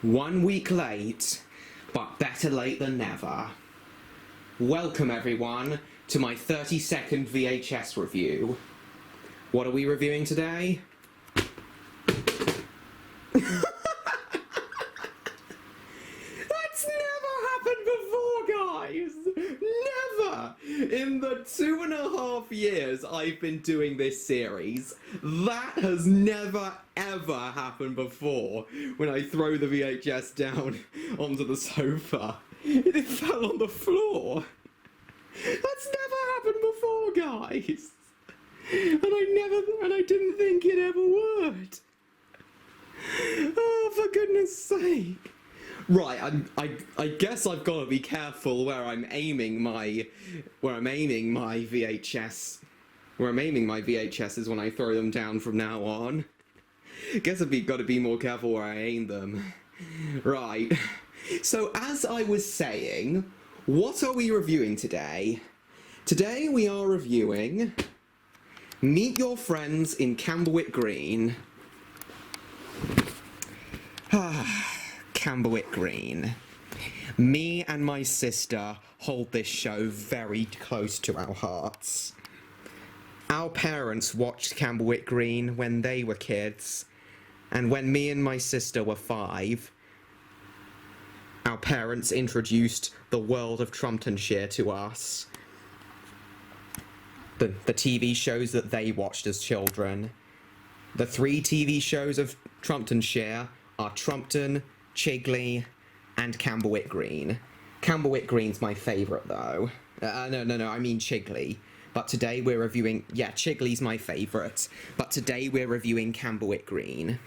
1 week late, but better late than never. Welcome everyone to my 30-second VHS review. What are we reviewing today? That's never happened before, guys! Never! In the 2.5 years I've been doing this series, that has never ever happened before. When I throw the VHS down onto the sofa, it fell on the floor. That's never happened before, guys. And I didn't think it ever would. Oh, for goodness sake. Right, I guess I've got to be careful where I'm aiming my VHS. Where I'm aiming my VHSs when I throw them down from now on. Guess I've got to be more careful where I aim them. Right. So as I was saying, what are we reviewing today? Today we are reviewing Meet Your Friends in Camberwick Green. Camberwick Green. Me and my sister hold this show very close to our hearts. Our parents watched Camberwick Green when they were kids, and when me and my sister were 5, our parents introduced the world of Trumptonshire to us. The TV shows that they watched as children. The 3 TV shows of Trumptonshire are Trumpton, Chigley, and Camberwick Green. Camberwick Green's my favourite, though. No, I mean Chigley. But today we're reviewing... Yeah, Chigley's my favourite. But today we're reviewing Camberwick Green.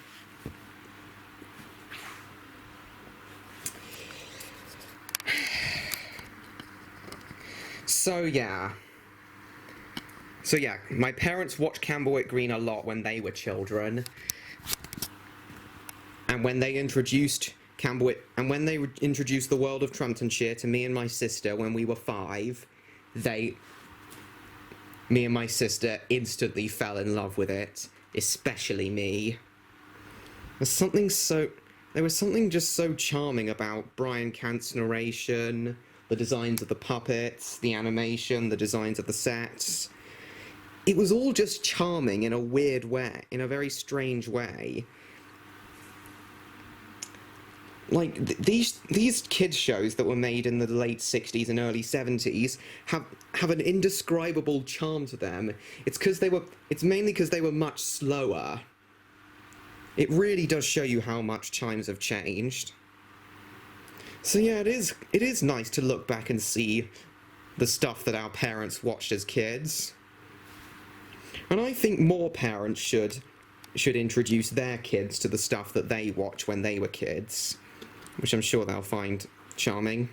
So yeah, my parents watched Camberwick Green a lot when they were children. And when they introduced the world of Trumptonshire to me and my sister when we were 5, me and my sister instantly fell in love with it, especially me. There was something just so charming about Brian Cant's narration, the designs of the puppets, the animation, the designs of the sets. It was all just charming in a weird way, in a very strange way. Like, these kids shows that were made in the late 60s and early 70s have an indescribable charm to them. It's mainly because they were much slower. It really does show you how much times have changed. So yeah, it is nice to look back and see the stuff that our parents watched as kids. And I think more parents should introduce their kids to the stuff that they watched when they were kids, which I'm sure they'll find charming.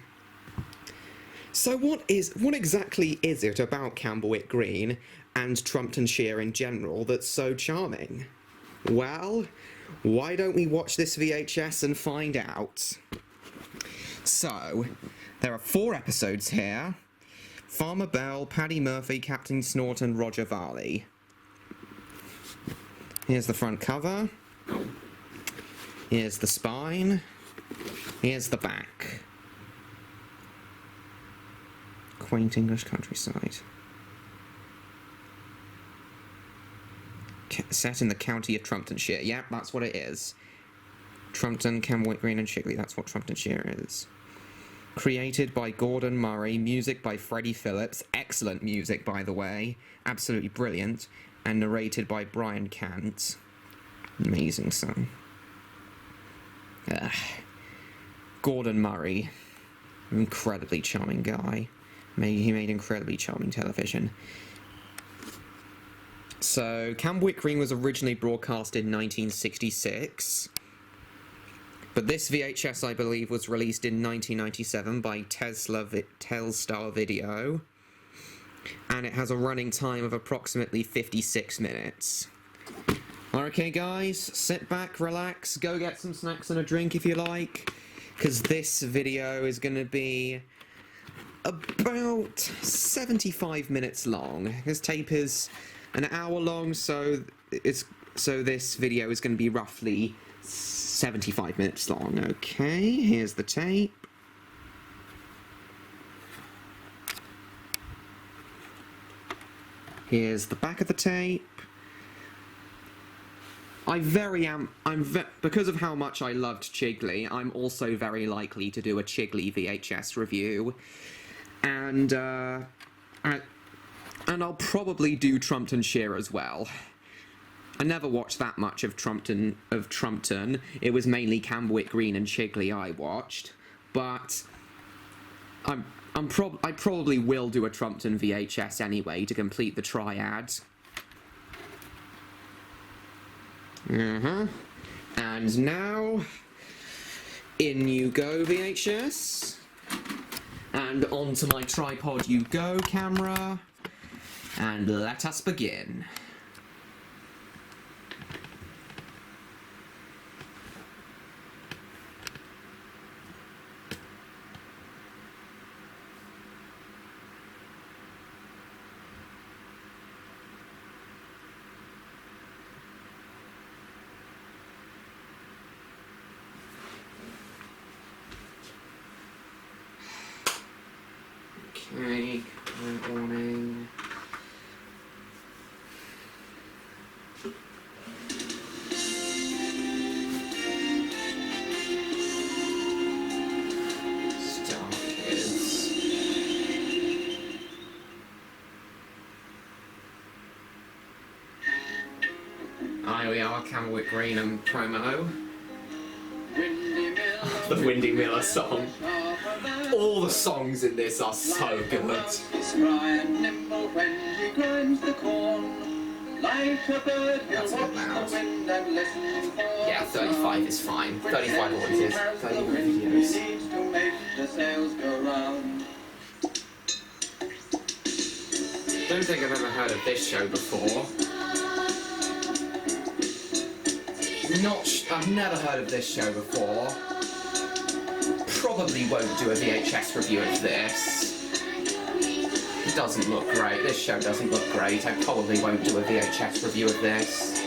So what exactly is it about Camberwick Green and Trumptonshire in general that's so charming? Well, why don't we watch this VHS and find out? So, there are 4 episodes here. Farmer Bell, Paddy Murphy, Captain Snort and Roger Barley. Here's the front cover. Here's the spine. Here's the back. Quaint English countryside. Set in the county of Trumptonshire. Yep, that's what it is. Trumpton, Camberwick Green and Chigley, that's what Trumptonshire is. Created by Gordon Murray, music by Freddie Phillips, excellent music by the way, absolutely brilliant, and narrated by Brian Cant. Amazing song. Gordon Murray, incredibly charming guy. He made incredibly charming television. So, Camberwick Green was originally broadcast in 1966. But this VHS, I believe, was released in 1997 by Telstar Video. And it has a running time of approximately 56 minutes. Okay, guys, sit back, relax, go get some snacks and a drink if you like. Because this video is going to be about 75 minutes long. This tape is an hour long, so this video is going to be roughly 75 minutes long. Okay, here's the tape. Here's the back of the tape. Because of how much I loved Chigley, I'm also very likely to do a Chigley VHS review. And I'll probably do Trumptonshire as well. I never watched that much of Trumpton. It was mainly Camberwick Green and Chigley I watched. But I probably will do a Trumpton VHS anyway to complete the triad. And now, in you go, VHS. And onto my tripod you go, camera. And let us begin. Okay, warning. Star Kids. Here we are, Camberwick Green and promo. The Windy Miller song. All the songs in this are so good. Yeah, 35 is fine. 35 always is. 30 videos. Don't think I've ever heard of this show before. I've never heard of this show before. Probably won't do a VHS review of this. It doesn't look great. This show doesn't look great. I probably won't do a VHS review of this.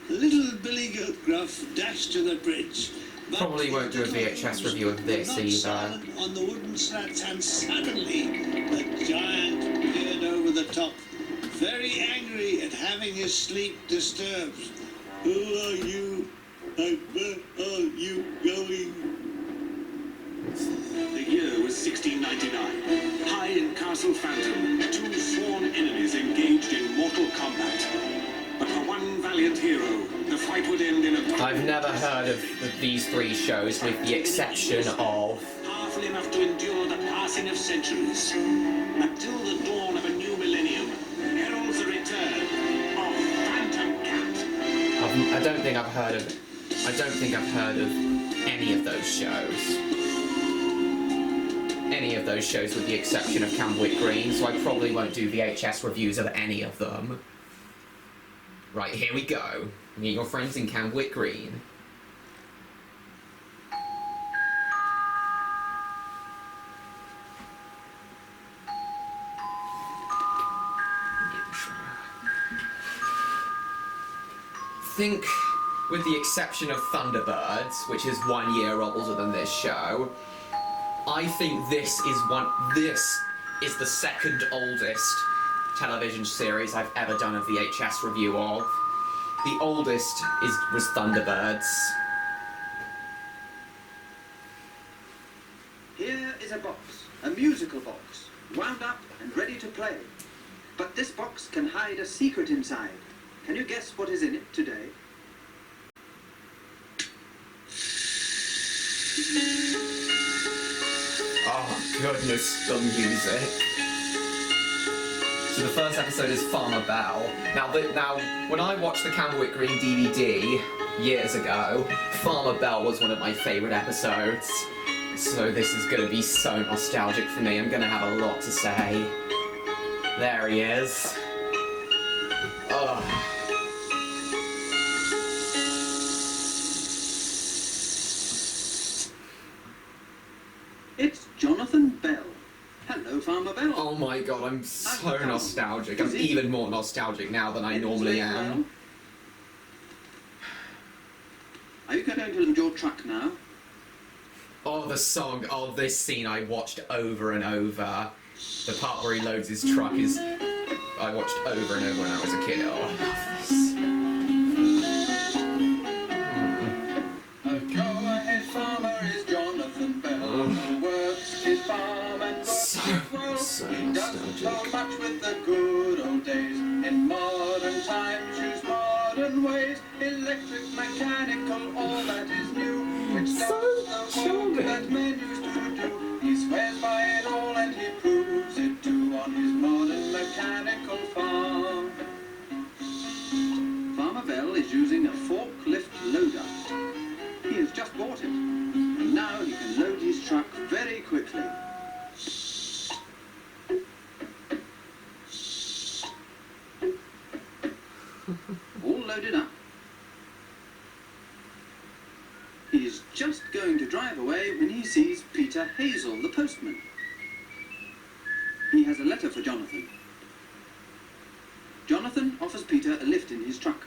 Little Billy Goatgruff dashed to the bridge. Probably won't do a VHS review of this either. On the wooden slats, and suddenly the giant peered over the top, very angry at having his sleep disturbed. Who are you? And where are you going? The year was 1699. High in Castle Phantom, two sworn enemies engaged in mortal combat. But for one valiant hero, the fight would end in a... I've never heard of these three shows, with the exception of... Powerful enough to endure the passing of centuries. Until the dawn of a new millennium, heralds the return of Phantom Cat. I don't think I've heard of any of those shows. Any of those shows with the exception of Camberwick Green, so I probably won't do VHS reviews of any of them. Right, here we go. Meet your friends in Camberwick Green. Think, with the exception of Thunderbirds, which is 1 year older than this show, I think this is the second oldest television series I've ever done a VHS review of. The oldest was Thunderbirds. Here is a box, a musical box, wound up and ready to play. But this box can hide a secret inside. Can you guess what is in it today? Oh goodness, the music. So the first episode is Farmer Bell. Now, when I watched the Camberwick Green DVD years ago, Farmer Bell was one of my favourite episodes. So this is going to be so nostalgic for me. I'm going to have a lot to say. There he is. Ugh. It's Jonathan Bell. Hello, Farmer Bell. Oh my god, I'm so Come. nostalgic. I'm Is it? even more nostalgic now than I normally am. Are you going to load your truck now? Oh, the song. Oh, this scene I watched over and over. The part where he loads his truck is... I watched over and over when I was a kid. Oh, I love this. A go-ahead farmer is Jonathan Bell, who works his farm and works his world. So He does so nostalgic. much with the good old days. In modern times, use modern ways. Electric, mechanical, all that is new. Which does the work that men used to do. He swears by it all and he proves it too on his modern mechanical farm. Farmer Bell is using a forklift loader. He has just bought it, and now he can load his truck very quickly. All loaded up. He is just going to drive away when he sees Peter Hazel, the postman. He has a letter for Jonathan. Jonathan offers Peter a lift in his truck.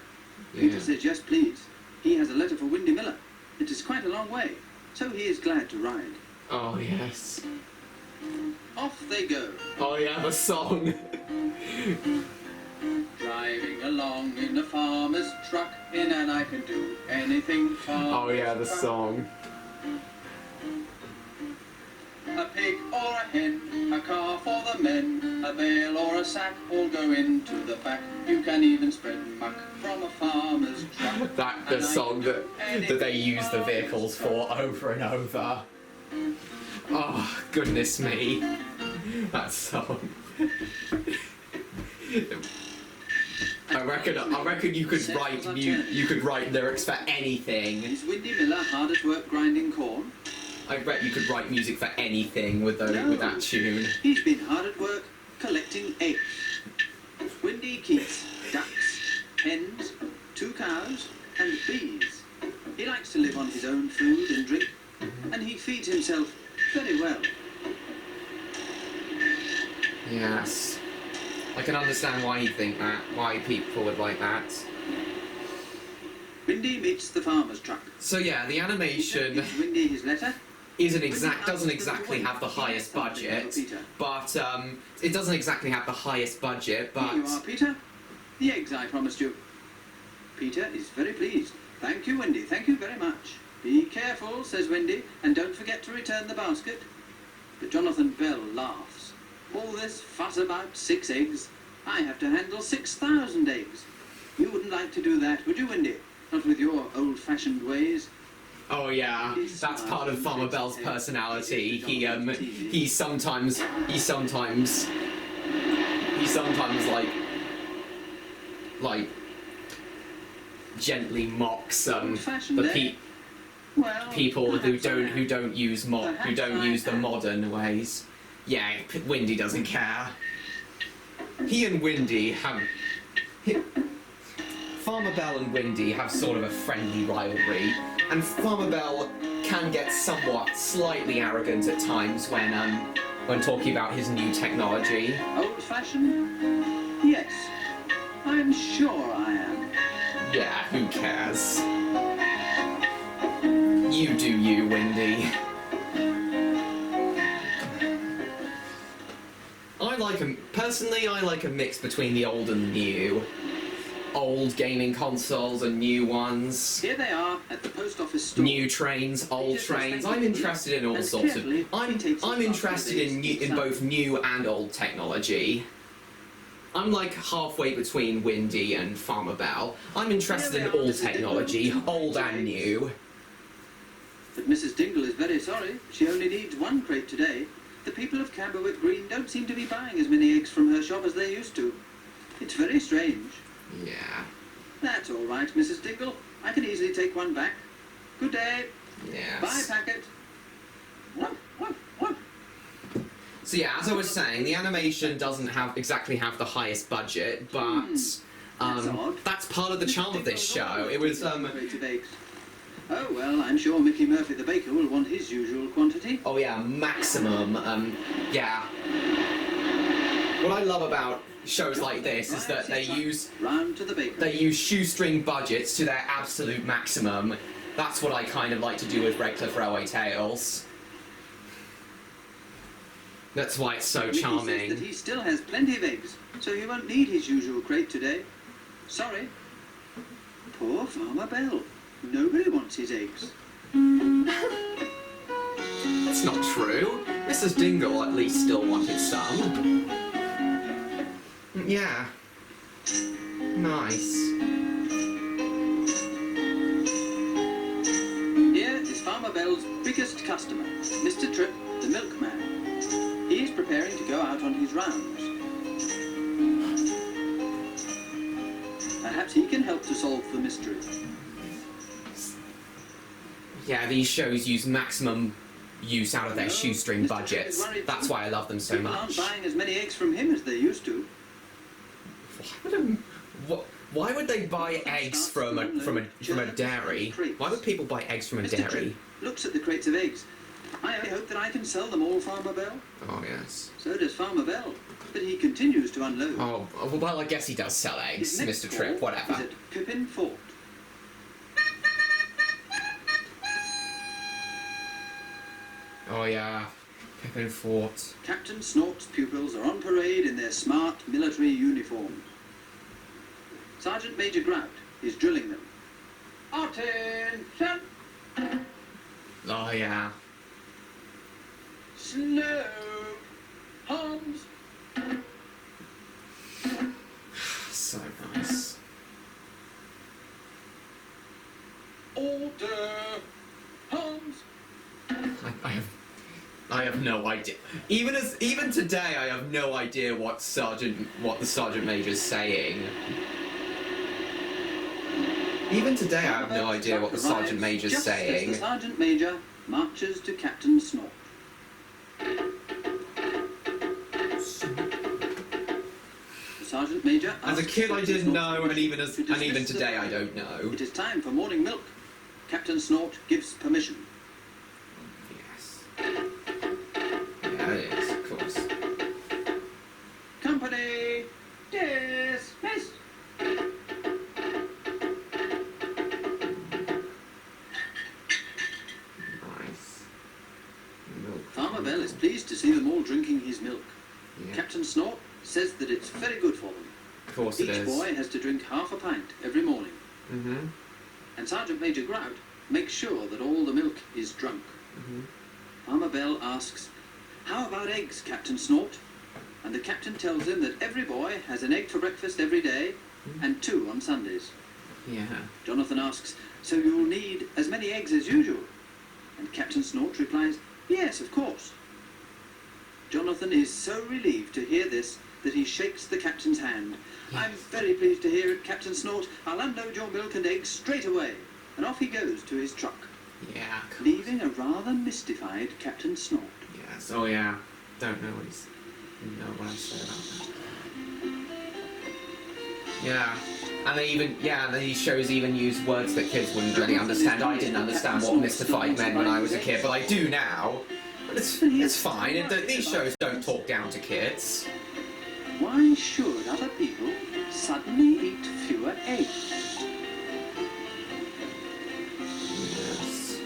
Peter says yes, please. He has a letter for Windy Miller. It is quite a long way, so he is glad to ride. Oh, yes. Off they go, Oh, yeah, the song. driving along in a farmer's truck, in an I can do anything farmer's Oh, yeah, the truck. song. A pig or a hen, a car for the men, a bale or a sack, all go into the back. You can even spread muck from a farmer's truck. The song that they use the vehicles for over and over. Oh, goodness me. That song. I reckon you could write lyrics for anything. Is Windy Miller hard at work grinding corn? I bet you could write music for anything with that tune. He's been hard at work collecting eggs. Windy keeps ducks, hens, 2 cows, and bees. He likes to live on his own food and drink, and he feeds himself very well. Yes. I can understand why you think that, why people would like that. Windy meets the farmer's truck. So yeah, the animation Gives Windy his letter. doesn't exactly have the highest budget, but it doesn't exactly have the highest budget, but Here you are, Peter. The eggs I promised you. Peter is very pleased. Thank you, Windy. Thank you very much. Be careful, says Windy, and don't forget to return the basket. But Jonathan Bell laughs. All this fuss about 6 eggs. I have to handle 6,000 eggs. You wouldn't like to do that, would you, Windy? Not with your old-fashioned ways. oh yeah, that's part of Farmer Bell's personality. He sometimes like gently mocks the Well, people who perhaps don't use the modern ways. Yeah, Windy doesn't care. He and Windy have... Farmer Bell and Windy have sort of a friendly rivalry, and Farmer Bell can get slightly arrogant at times when talking about his new technology. Old-fashioned? Yes. I'm sure I am. Yeah, who cares? You do you, Windy. Personally, I like a mix between the old and the new. Old gaming consoles and new ones. Here they are at the post office store. New trains, old trains. I'm interested in all sorts of... I'm interested in both new and old technology. I'm like halfway between Windy and Farmer Bell. I'm interested in all technology, old and new. But Mrs. Dingle is very sorry. She only needs 1 crate today. The people of Camberwick Green don't seem to be buying as many eggs from her shop as they used to. It's very strange. Yeah. That's all right, Mrs. Dingle. I can easily take 1 back. Good day. Yes. Bye, packet. What? So yeah, as I was saying, the animation doesn't exactly have the highest budget, but odd. that's part of the charm of this show. It was Crates of eggs. Oh, well, I'm sure Mickey Murphy the baker will want his usual quantity. oh yeah, maximum. Yeah. What I love about shows like this is that they use Round to the bakery. they use shoestring budgets to their absolute maximum. That's what I kind of like to do with Redcliff Railway Tales. That's why it's so Mickey says charming. that he still has plenty of eggs, so he won't need his usual crate today. Sorry. Poor Farmer Bell. Nobody wants his eggs. That's not true. Mrs. Dingle at least still wanted some. Yeah. Nice. Here is Farmer Bell's biggest customer, Mr. Tripp, the milkman. He is preparing to go out on his rounds. Perhaps he can help to solve the mystery. Yeah, these shows use maximum use out of their No, shoestring Mr. budgets. Tripp is worried That's too. why I love them so People aren't much. buying as many eggs from him as they used to. Why would they buy eggs from a dairy? Why would people buy eggs from a Mr. dairy? Tripp looks at the crates of eggs. I only hope that I can sell them all, Farmer Bell. Oh yes. So does Farmer Bell, but he continues to unload. Oh well, I guess he does sell eggs, His next Mr. Tripp. call Whatever. is at Pippin Fort. Oh yeah, Pippin Fort. Captain Snort's pupils are on parade in their smart military uniforms. Sergeant Major Grout is drilling them. Attention! Oh yeah. Slow! Arms! So nice. Order! Arms! I have no idea. Even today, I have no idea what the sergeant major's saying. Even today, I have no idea what the sergeant major's Just saying. as the Sergeant Major marches to Captain Snort. The Sergeant Major As a asks kid, I Captain didn't Snort know, and even to dismiss the today, I parade. don't know. It is time for morning milk. Captain Snort gives permission. Yes. Yeah, it is, of course. Company dismissed. Nice. Milk. Farmer Bell is pleased to see them all drinking his milk. Yeah. Captain Snort says that it's very good for them. Of course it Each is. boy has to drink half a pint every morning. Mm-hmm. And Sergeant Major Grout makes sure that all the milk is drunk. Mm-hmm. Farmer Bell asks, "How about eggs, Captain Snort?" And the captain tells him that every boy has an egg for breakfast every day and 2 on Sundays. Yeah. Jonathan asks, "So you'll need as many eggs as usual?" And Captain Snort replies, "Yes, of course." Jonathan is so relieved to hear this that he shakes the captain's hand. "I'm very pleased to hear it, Captain Snort. I'll unload your milk and eggs straight away." And off he goes to his truck, Yeah. Cool. leaving a rather mystified Captain Snort. Yes. Oh yeah. Don't know what I say about that. Yeah. And these shows even use words that kids wouldn't really understand. I didn't understand what mystified meant when I was a kid, but I do now. But it's fine. These shows don't talk down to kids. Why should other people suddenly eat fewer eggs? Yes.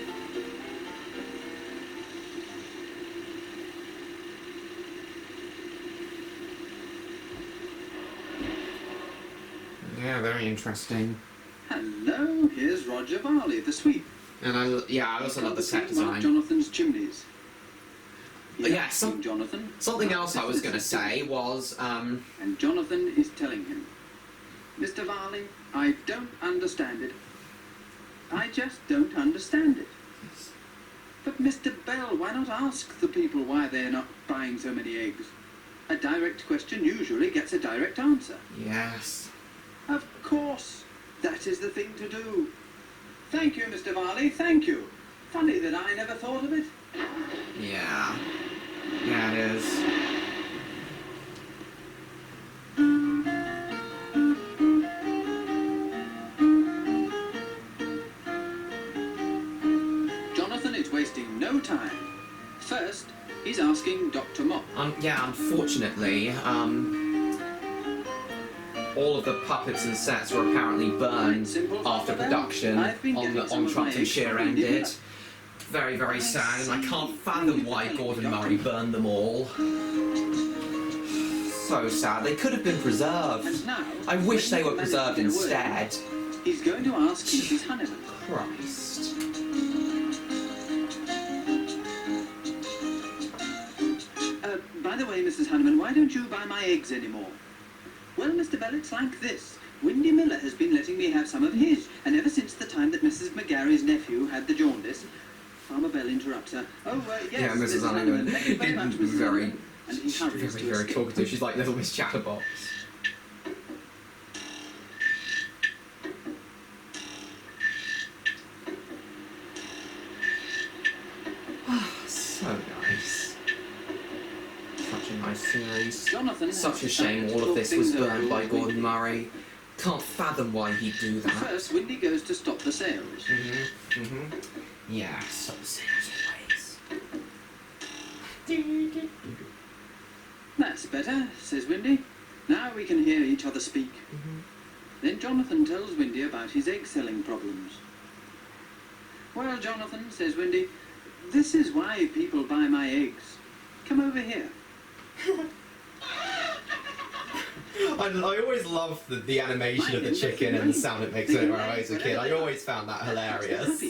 Yeah, very interesting. Hello, here's Roger Barley, the sweep. And I also love the set One of design. Jonathan's chimneys. He Yeah, asks him, Jonathan. Something how else I was business going to is say doing. was, And Jonathan is telling him, "Mr. Barley, I don't understand it. I just don't understand it." "But Mr. Bell, why not ask the people why they're not buying so many eggs? A direct question usually gets a direct answer." yes. "Of course, that is the thing to do. Thank you, Mr. Barley, thank you. Funny that I never thought of it." Yeah. Yeah, it is. Jonathan is wasting no time. First, he's asking Dr. Mott Yeah, unfortunately, all of the puppets and sets were apparently burned after production on Trumptonshire ended. Very, very sad, and I can't fathom why Gordon Murray burned them all. So sad. They could have been preserved. I wish they were preserved instead. He's going to ask Mrs. Honeyman. Christ. By the way, Mrs. Honeyman, why don't you buy my eggs anymore? Well, Mr. Bell, it's like this. Windy Miller has been letting me have some of his, and ever since the time that Mrs. McGarry's nephew had the jaundice... Farmer Bell interrupts her. Oh, yes, Yeah, Mrs. Honeyman. Thank you very much, Mrs. Honeyman. And he hurries to Very escape. talkative. She's like Little Miss Chatterbox. So nice. Such a nice series. Jonathan Such a has shame decided all to of this talk was things over burned by with Gordon Windy. Murray. Can't fathom why he'd do that. First, Windy goes to stop the sales. Yeah, so sales That's better, says Windy. Now we can hear each other speak. Then Jonathan tells Windy about his egg-selling problems. Well, Jonathan, says Windy, this is why people buy my eggs. Come over here. I always loved the animation of the chicken and the sound it makes when I was a kid. I always found that hilarious.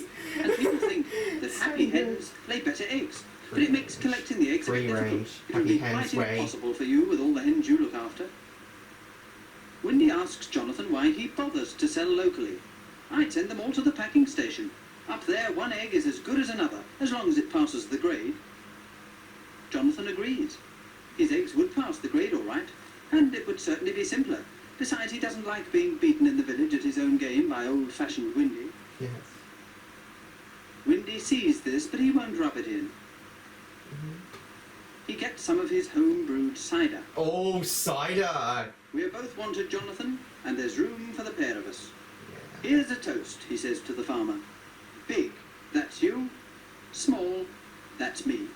And people think that happy hens lay better eggs. But it makes collecting the eggs a bit Free range, difficult. It would be happy hens quite way. impossible for you with all the hens you look after. Windy asks Jonathan why he bothers to sell locally. I'd send them all to the packing station. Up there, one egg is as good as another, as long as it passes the grade. Jonathan agrees. His eggs would pass the grade all right, and it would certainly be simpler. Besides, he doesn't like being beaten in the village at his own game by old-fashioned Windy. Yes. Windy sees this, but he won't rub it in. He gets some of his home-brewed cider. Oh, cider! We are both wanted, Jonathan, and there's room for the pair of us. Yeah. Here's a toast, he says to the farmer. Big, that's you. Small, that's me.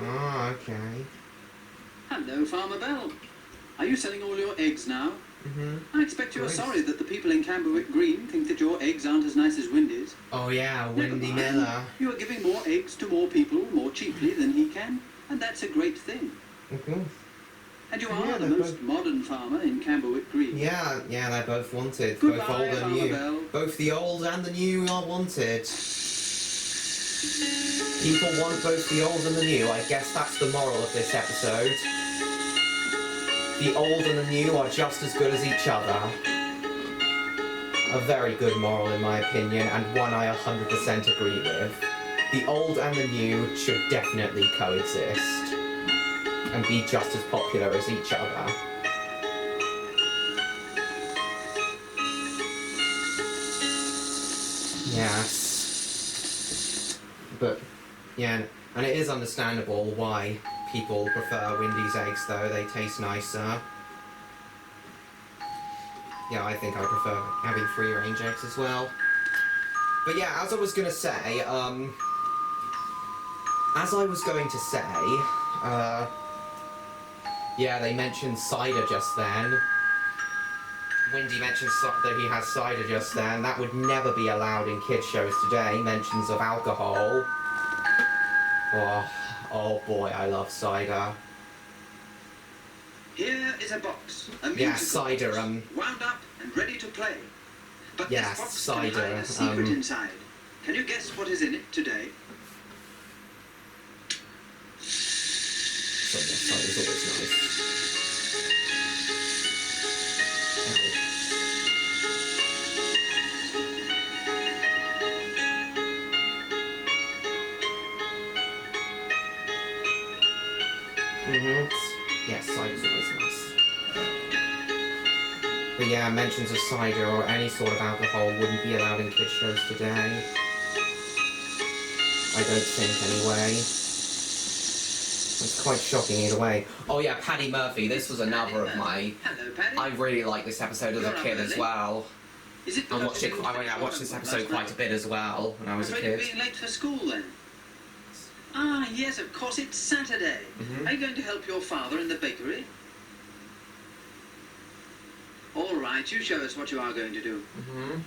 Oh, okay. Hello, Farmer Bell. Are you selling all your eggs now? I expect you are Nice. sorry that the people in Camberwick Green think that your eggs aren't as nice as Windy's. Oh yeah, Never Windy mind. Miller. You are giving more eggs to more people more cheaply than he can, and that's a great thing. And you are Yeah, the they're most modern farmer in Camberwick Green. Yeah, they're both wanted. Goodbye, both old and Farmer new. Bell. Both the old and the new are wanted. People want both the old and the new. I guess that's the moral of this episode. The old and the new are just as good as each other. A very good moral in my opinion, and one I 100% agree with. The old and the new should definitely coexist and be just as popular as each other. Yes. But, yeah, and it is understandable why people prefer Windy's eggs though, they taste nicer. Yeah, I think I prefer having free range eggs as well. But yeah, as I was gonna say, yeah, they mentioned cider just then. Windy mentioned that he has cider just then. That would never be allowed in kids shows today. Mentions of alcohol. Oh boy, I love cider. Here is a box. A Yeah, musical cider, box, wound up and ready to play. But yes, this box cider, can hide a secret inside. Can you guess what is in it today? So yeah, cider's always nice. Yes, cider's always nice. But yeah, mentions of cider or any sort of alcohol wouldn't be allowed in kids shows today. I don't think, anyway. It's quite shocking either way. Oh yeah, Paddy Murphy, this was another of my... Hello, Paddy. I really liked this episode as a You're up kid as early. well. Is it I because watched it. you I watched this episode quite a bit as well when I was a afraid of kid. being late for school then? Ah, yes, of course, it's Saturday. Mhm. Are you going to help your father in the bakery? All right, you show us what you are going to do. Mhm.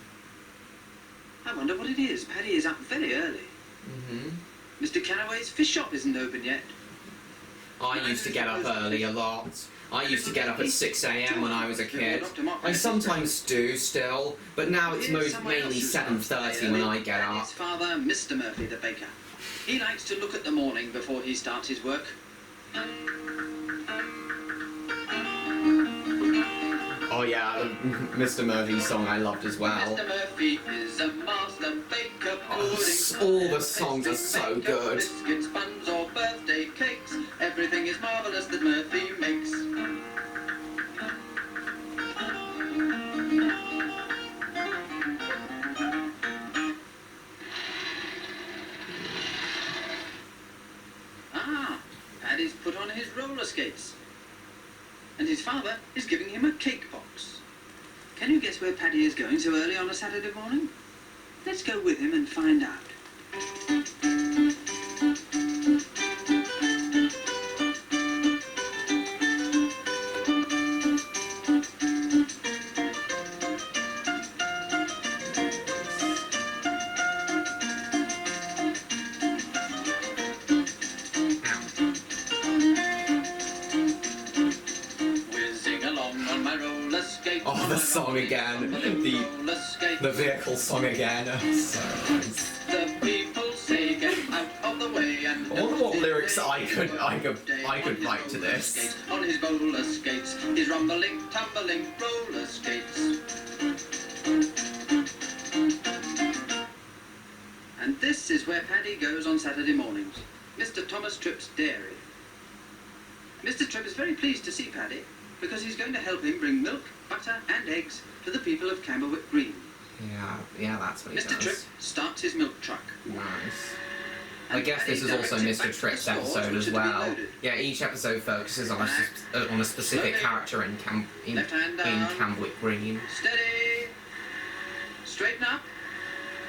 I wonder what it is. Paddy is up very early. Mhm. Mr. Carraway's fish shop isn't open yet. I used to get up early a lot. I used to get up at 6 a.m. when I was a kid. I sometimes do still, but now it's mainly 7:30 when I get up. His father, Mr. Murphy, the baker. He likes to look at the morning before he starts his work. Oh yeah, Mr. Murphy's song I loved as well. Mr. Murphy is a master baker. All the songs are so good. Biscuits, buns, or birthday cakes. Everything is marvelous that Murphy makes. Ah, Paddy's put on his roller skates. And his father is giving him a cake box. Can you guess where Paddy is going so early on a Saturday morning? Let's go with him and find out. Whizzing along on my roller skates. Oh, the song again. The vehicle song again. So nice. The people say get out of the way and I wonder what lyrics I could write to this. On his roller skates, his rumbling, tumbling roller skates. And this is where Paddy goes on Saturday mornings. Mr. Thomas Tripp's dairy. Mr. Tripp is very pleased to see Paddy because he's going to help him bring milk, butter and eggs to the people of Camberwick Green. Yeah, that's what he Mr. Tripp does. starts his milk truck. Nice. I guess this is also Mr. Tripp's episode as well. Yeah, each episode focuses on a specific character in Camberwick Green. Steady. Straighten up.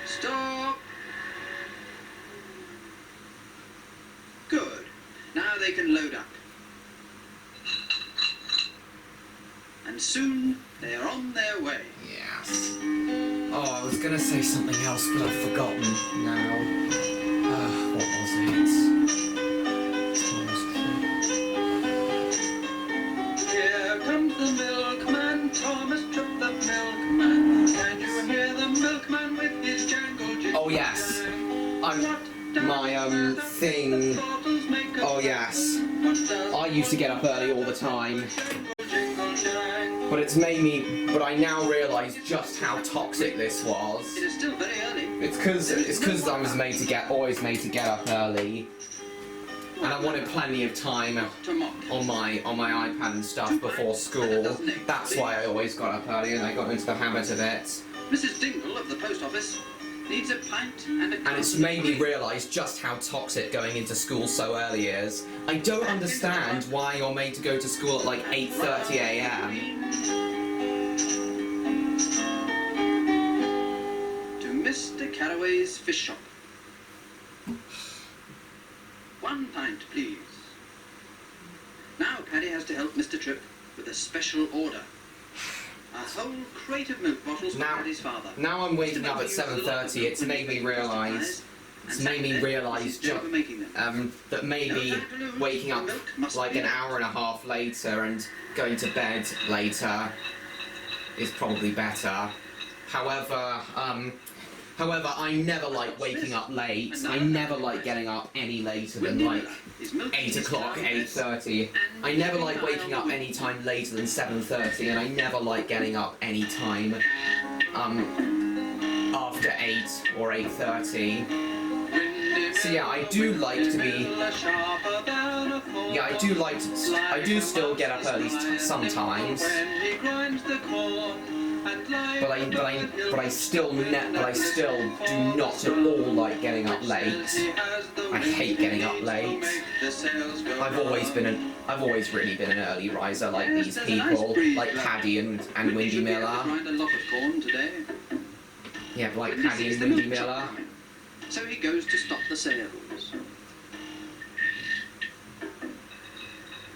Stop. Good. Now they can load up. And soon they are on their way. Yes. Oh, I was gonna say something else, but I've forgotten now. What was it? Here comes the milkman, Thomas Tripp the milkman. Can you hear the milkman with his jangle jingle? Oh yes. My thing. Oh yes. I used to get up early all the time. But but I now realise just how toxic this was. It is still very early. It's because I was always made to get up early, and I wanted plenty of time on my iPad and stuff before school. That's why I always got up early, and I got into the habit of it. Mrs. Dingle of the post office needs a pint and a cup. And it's made me realise just how toxic going into school so early is. I don't understand why you're made to go to school at like 8:30 a.m. To Mr. Carraway's fish shop. 1 pint, please. Now Paddy has to help Mr. Tripp with a special order. A whole crate of milk bottles for Paddy's father. Now I'm waking up at 7:30. It's made me realise. It's made me realise that maybe waking up like an hour and a half later and going to bed later is probably better. However, I never like waking up late. I never like getting up any later than like 8 o'clock, 8:30. I never like waking up any time later than 7:30, and I never like getting up any time after 8 or 8:30. So yeah, I do like to be. Yeah, I do still get up early sometimes. But I still do not at all like getting up late. I hate getting up late. I've always really been an early riser like these people, like Paddy and Windy Miller. Grind a lot of corn today. Yeah, like Wendy Paddy sees and the Wendy milk truck Miller. coming, so he goes to stop the sales.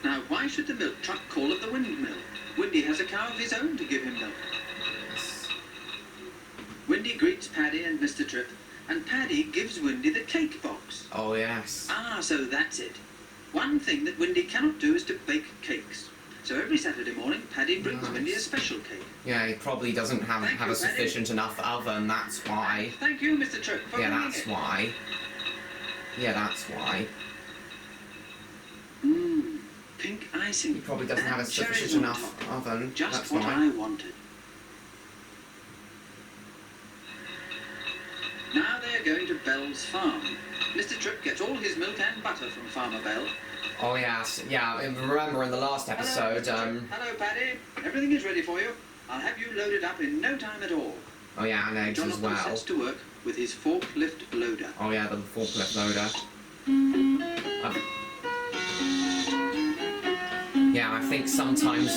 Now, why should the milk truck call at the windmill? Wendy has a cow of his own to give him milk. Wendy greets Paddy and Mr. Tripp, and Paddy gives Wendy the cake box. Oh, yes. Ah, so that's it. One thing that Wendy cannot do is to bake cakes. So every Saturday morning, Paddy brings Nice. Wendy a special cake. Yeah, he probably doesn't have Thank a you, sufficient enough oven, that's why. Thank you, Mr. Tripp, for Yeah, bringing that's it. why. Yeah, that's why. Pink icing. He probably doesn't have a and cherries sufficient on enough top. oven, Just that's what why. I wanted. Now they're going to Bell's farm. Mr. Tripp gets all his milk and butter from Farmer Bell. Oh, yes. Yeah, and remember in the last Hello, episode, Mr. Tripp. Hello, Paddy. Everything is ready for you. I'll have you loaded up in no time at all. oh yeah, and eggs as Jonathan well. sets to work with his forklift loader. Oh yeah, the forklift loader. Yeah, I think sometimes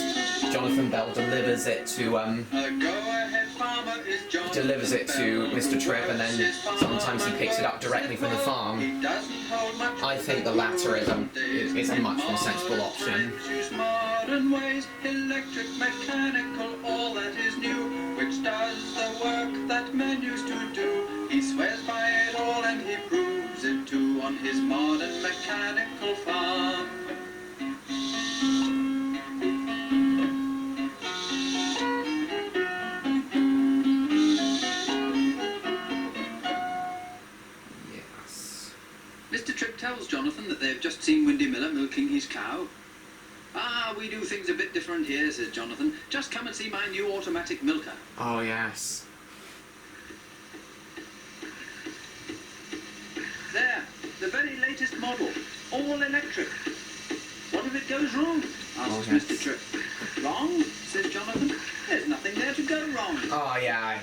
Jonathan Bell delivers it to Go-ahead farmer is Jonathan delivers it to Bell, Mr. Tripp, and then who works his sometimes he farm picks it up and directly from the works it well. farm. He doesn't hold much I think the latter is a much more sensible option. Use modern ways, electric, mechanical, all that is new, which does the work that men used to do. He swears by it all and he proves it too on his modern mechanical farm. Yes. Mr. Tripp tells Jonathan that they've just seen Windy Miller milking his cow. Ah, we do things a bit different here, says Jonathan. Just come and see my new automatic milker. Oh yes. There, the very latest model, all electric. What if it goes wrong? Asks yes. Mr. Tripp. Wrong? Says Jonathan. There's nothing there to go wrong. Oh yeah,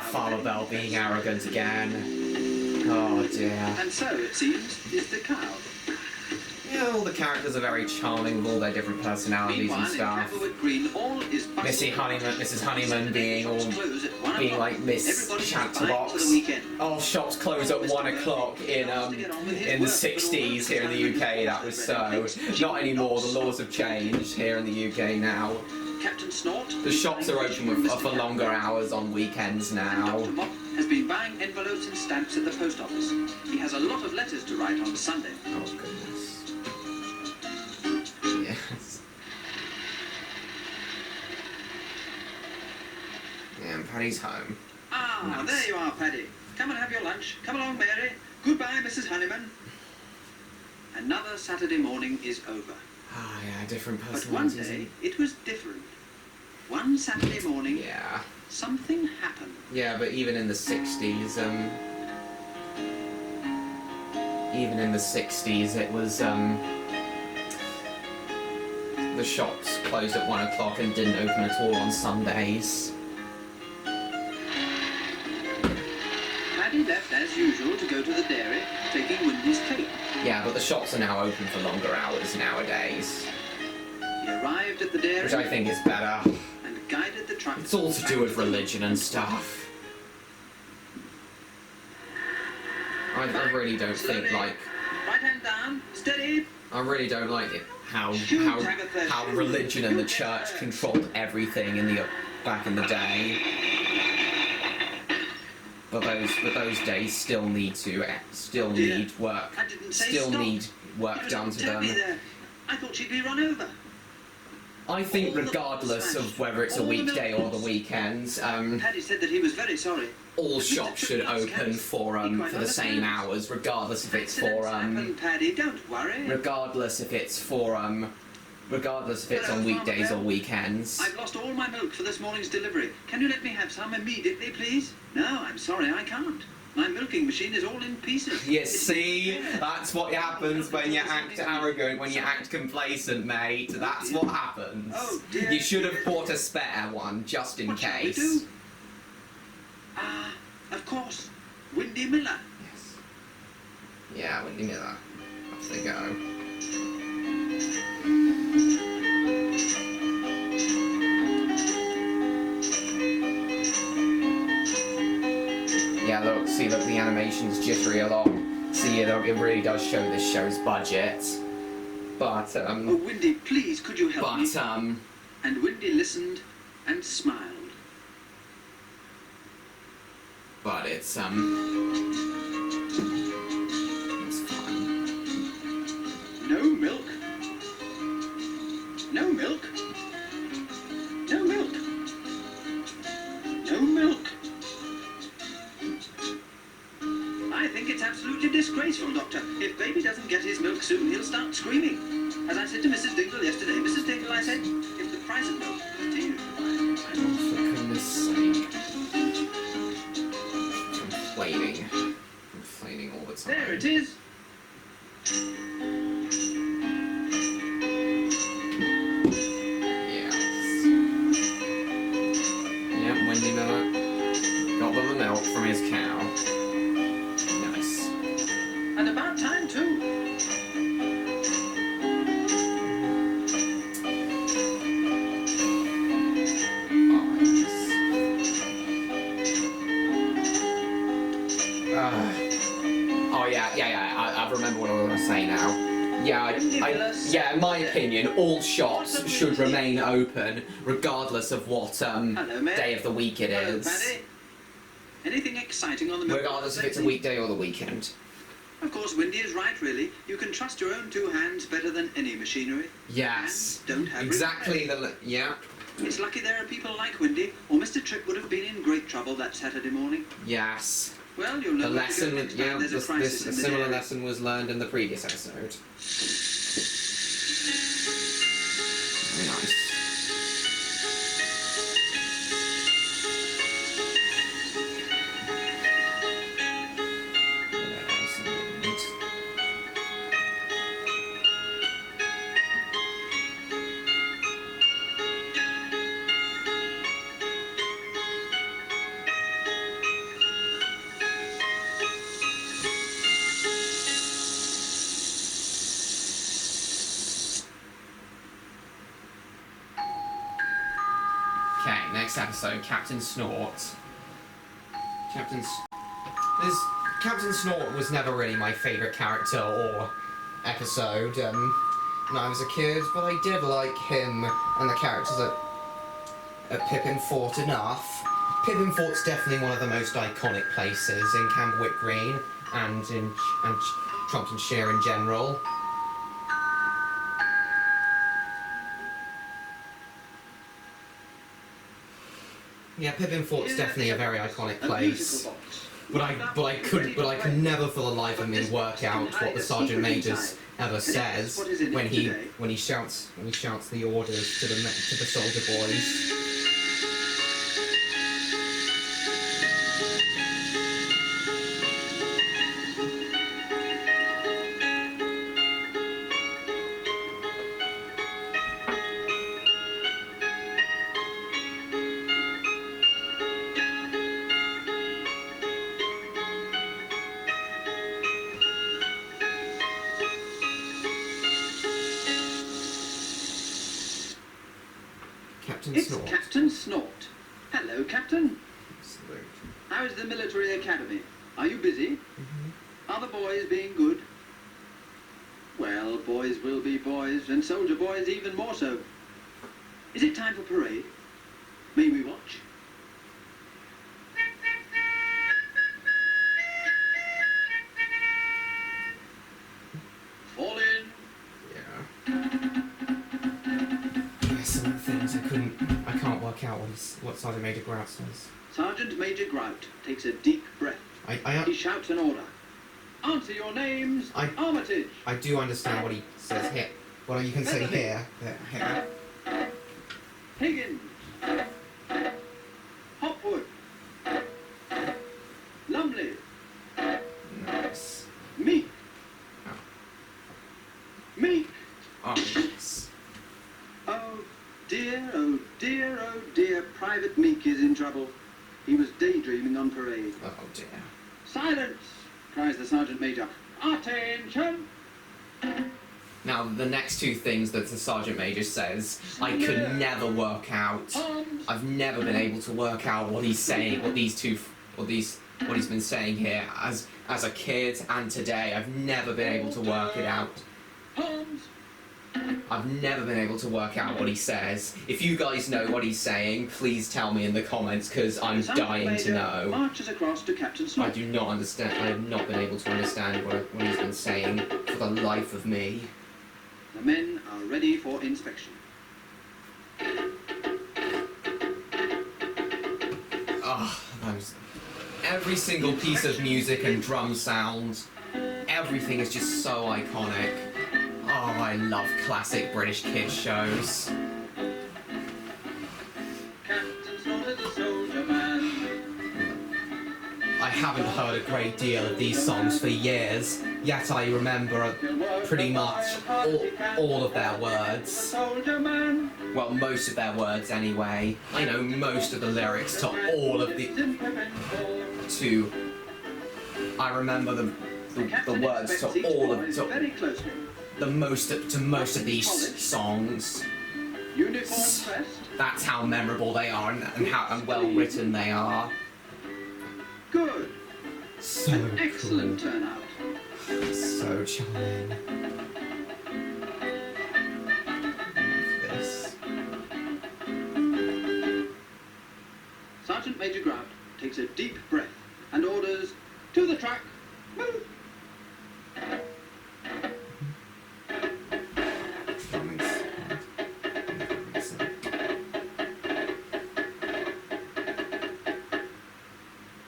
Farmer Bell being arrogant again. Oh dear. And so, it seems, is the cow. Yeah, all the characters are very charming with all their different personalities Meanwhile, and stuff. in Camberwick Green, all is bustle. Mrs. Honeyman being all Close at 1 being o'clock. like Miss Everybody's buying for the Chatterbox. weekend. Oh, shops close at 1 o'clock in the 60s here in the UK. That was so. Not anymore. The laws have changed here in the UK now. Captain Snort. The shops are open for longer hours on weekends now. Dr. Mop has been buying envelopes and stamps at the post office. He has a lot of letters to write on Sunday. Oh goodness. Yes. Yeah, and Paddy's home. Ah, Nice. there you are, Paddy. Come and have your lunch. Come along, Mary. Goodbye, Mrs. Honeyman. Another Saturday morning is over. Ah, yeah, different But one personalities. day, it was different. One Saturday morning, Yeah. something happened. Yeah, but even in the 60s, it was, the shops closed at 1 o'clock and didn't open at all on Sundays. Paddy left as usual to go to the dairy, taking Windy's cake. Yeah, but the shops are now open for longer hours nowadays, He arrived at the dairy which I think is better. and guided the truck. It's all to do with religion and stuff. I really don't think, like, Right hand down, steady. I really don't like it how religion and the church controlled everything back in the day. But those days still need work. I didn't say Still stop. need work done to Tell me them. there. I thought she'd be run over. I think regardless of whether it's a weekday or the weekends, Paddy said that he was very sorry. all shops should open for the same hours, regardless if it's for Happened, Paddy. Don't worry. regardless if it's on weekdays or weekends. I've lost all my milk for this morning's delivery. Can you let me have some immediately, please? No, I'm sorry, I can't. My milking machine is all in pieces. You see, that's what happens when you act arrogant, when you act complacent, mate. That's what happens. Oh, dear. You should have bought a spare one, just in What shall we case. do? Ah, of course. Windy Miller. Yes. Yeah, Wendy Miller. Off they go. see that the animation's jittery along. See, it really does show this show's budget. But, Oh, Wendy, please, could you help me? But, And Wendy listened and smiled. But it's fine. No milk. No milk. No milk. No milk. I think it's absolutely disgraceful, Doctor. If baby doesn't get his milk soon, he'll start screaming. As I said to Mrs. Dingle yesterday, Mrs. Dingle, I said, if the price of milk continues to rise, I don't For goodness sake. Complaining all the time. There it is. Yes. Yep, Wendy Miller got the milk from his cow. Nice. And about time, too. I remember what I was going to say now. Yeah, in my opinion, all shops should remain open, regardless of what Hello, Mayor. day of the week it Hello, is. Paddy. Anything exciting on the milk? Regardless if it's a weekday or the weekend. Of course, Wendy is right, really. You can trust your own two hands better than any machinery. Yes. And don't have exactly repair. yeah. It's lucky there are people like Wendy, or Mr. Tripp would have been in great trouble that Saturday morning. Yes. Well, you'll know The where to go lesson, next time there's a crisis a in the similar dairy. lesson was learned in the previous episode. Very nice. Okay, next episode, Captain Snort. Captain Snort was never really my favourite character or episode when I was a kid, but I did like him and the characters at Pippin Fort enough. Pippin Fort's definitely one of the most iconic places in Camberwick Green and in Trumptonshire in general. Yeah, Pippin Fort's definitely a very iconic place. But I could never for the life of me work out what the Sergeant Major ever says when he shouts the orders to the soldier boys. It's Captain Snort. Hello, Captain. Absolutely. How is the military academy? Are you busy? Mm-hmm. Are the boys being good? Well, boys will be boys, and soldier boys even more so. Is it time for parade? May we watch? Fall in. Yeah. Some of the things I can't work out what Sergeant Major Grout says. Sergeant Major Grout takes a deep breath. He shouts an order. Answer your names. Armitage. I do understand what he says here. Well, you can say here. Here. Higgins. Hopwood. Lumley. Nice. Meek. Oh. Meek. Oh, yes. Oh dear, oh dear, oh dear. Private Meek is in trouble. He was daydreaming on parade. Oh dear. Silence, cries the Sergeant Major. Attention! Now, the next two things that the Sergeant Major says, I could never work out. I've never been able to work out what he's saying, what these what he's been saying here. As a kid and today, I've never been able to work it out. Holmes! I've never been able to work out what he says. If you guys know what he's saying, please tell me in the comments, because I'm dying to know. Marches across to Captain Snort. I do not understand. I have not been able to understand what he's been saying for the life of me. The men are ready for inspection. Oh, every single piece of music and drum sounds, everything is just so iconic. Oh, I love classic British kids shows. Captain Snort is a soldier man. I haven't heard a great deal of these songs for years, yet I remember pretty much all of their words. Soldier man. Well, most of their words anyway. I know most of the lyrics to all of the... I remember the words to all of... Very closely. most of these songs. Uniform pressed. That's how memorable they are and well written they are. Good. So An excellent cool. turnout. So charming. Love this. Sergeant Major Grant takes a deep breath and orders, to the track, move.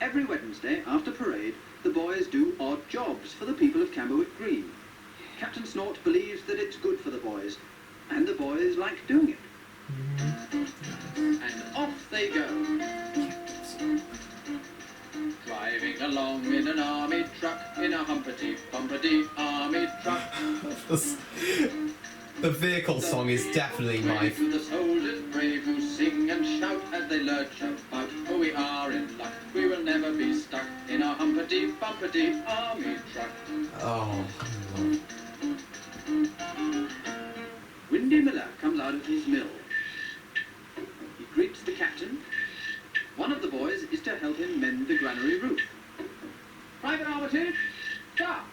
Every Wednesday after parade, the boys do odd jobs for the people of Camberwick Green. Captain Snort believes that it's good for the boys, and the boys like doing it. And off they go. Driving along in an army truck, in a humpity-bumpity army truck. The vehicle song is definitely my... To the soldiers brave who sing and shout as they lurch about. Oh, we are in luck, we will never be stuck in a humpity-bumpity army truck. Oh, Windy Miller comes out of his mill. He greets the captain. One of the boys is to help him mend the granary roof. Private Armitage, stop!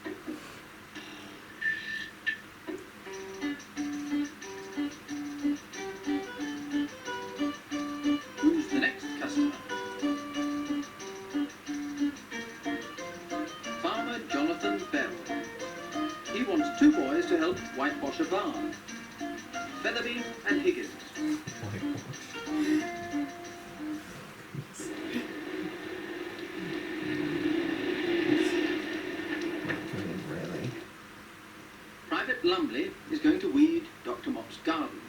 Who's the next customer? Farmer Jonathan Bell. He wants two boys to help whitewash a barn. Featherby and Higgins. really? Private Lumley is going to weed Dr. Mott's garden.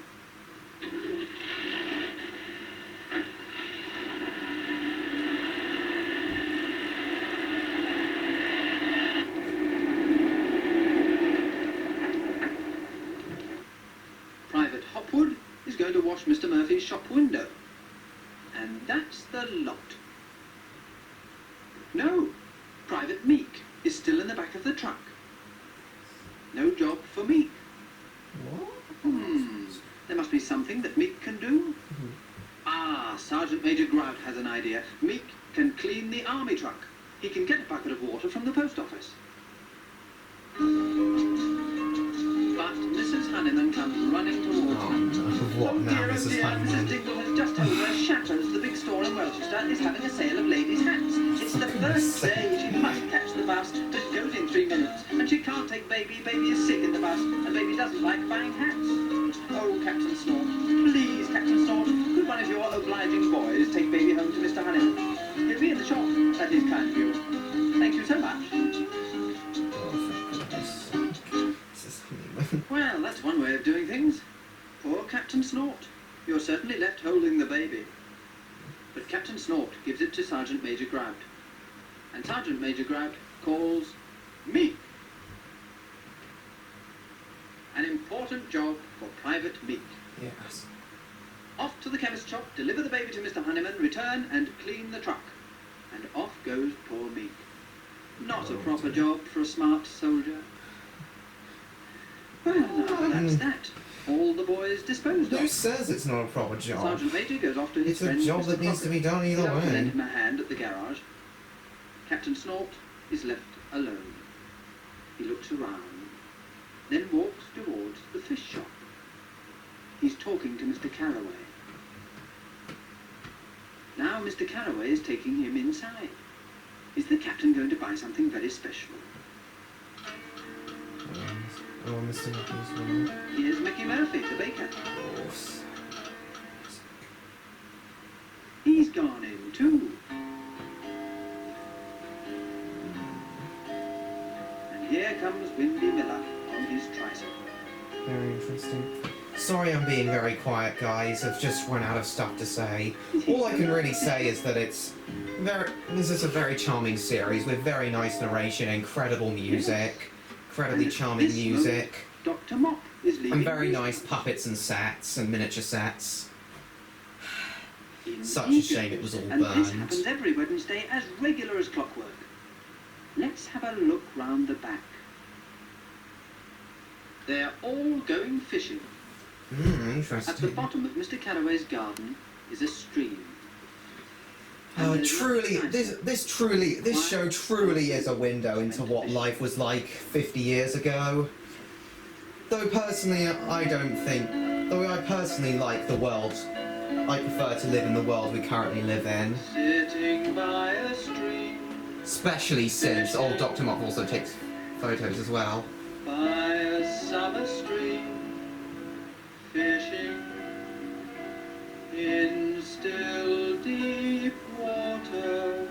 Private Hopwood is going to wash Mr. Murphy's shop window. And that's the lot. No, Private Meek is still in the back of the truck. No job for Meek. What? There must be something that Meek can do. Ah, Sergeant Major Grout has an idea. Meek can clean the army truck. He can get a bucket of water from the post office. But Mrs. Honeyman comes running towards them. What now, dear, Mrs. dear, Honeyman? Mrs. Dingle has just told her Shatters, the big store in Welchester, is having a sale of ladies' hats. It's the first day. She must catch the bus, but it goes in 3 minutes. And she can't take baby. Baby is sick in the bus, and baby doesn't like buying hats. Oh, Captain Snort, please, Captain Snort, could one of your obliging boys take baby home to Mr. Honeyman? He'll be in the shop. That is kind of you. Thank you so much. Well, that's one way of doing things. Poor Captain Snort. You're certainly left holding the baby. But Captain Snort gives it to Sergeant Major Grout. And Sergeant Major Grout calls Meek. An important job for Private Meek. Yes. Off to the chemist shop, deliver the baby to Mr. Honeyman, return and clean the truck. And off goes poor Meek. Not a proper job for a smart soldier. Well, now that's that. All the boys disposed Who of. says it's not a proper job? Sergeant Major goes off to his It's a friend job Mr. that needs to be done either They'll way. lend him a hand at the garage. Captain Snort is left alone. He looks around, then walks towards the fish shop. He's talking to Mr. Carraway. Now Mr. Carraway is taking him inside. Is the captain going to buy something very special? Oh, Mr. Murphy's one. Here's Mickey Murphy, the baker. He's gone in too. And here comes Windy Miller on his tricycle. Very interesting. Sorry I'm being very quiet, guys. I've just run out of stuff to say. All I can really say is that this is a very charming series with very nice narration, incredible music, incredibly charming music, Dr. Mop is leaving. and very nice puppets and sets and miniature sets. Such a shame it was all And this burned. happens every Wednesday as regular as clockwork. Let's have a look round the back. They're all going fishing. At the Interesting. bottom of Mr. Carraway's garden is a stream. And Oh, there's truly, nothing nicer. this show truly is a window into what life was like 50 years ago. Though personally, I personally like the world, I prefer to live in the world we currently live in. Sitting by a stream, Especially since old Dr. Mop also takes photos as well. by a summer stream, fishing in still deep water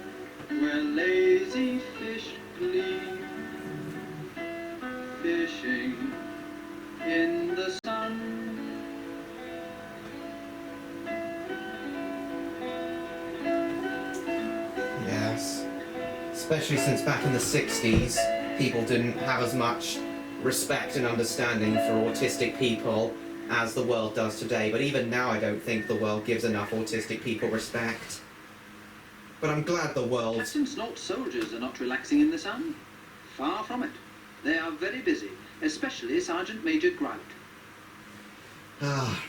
where lazy fish gleam, fishing in the sun. Yes. Especially since back in the 60s, people didn't have as much respect and understanding for autistic people as the world does today. But even now, I don't think the world gives enough autistic people respect. But I'm glad the world... Captain Snort's soldiers are not relaxing in the sun. Far from it. They are very busy, especially Sergeant Major Grout. Ah.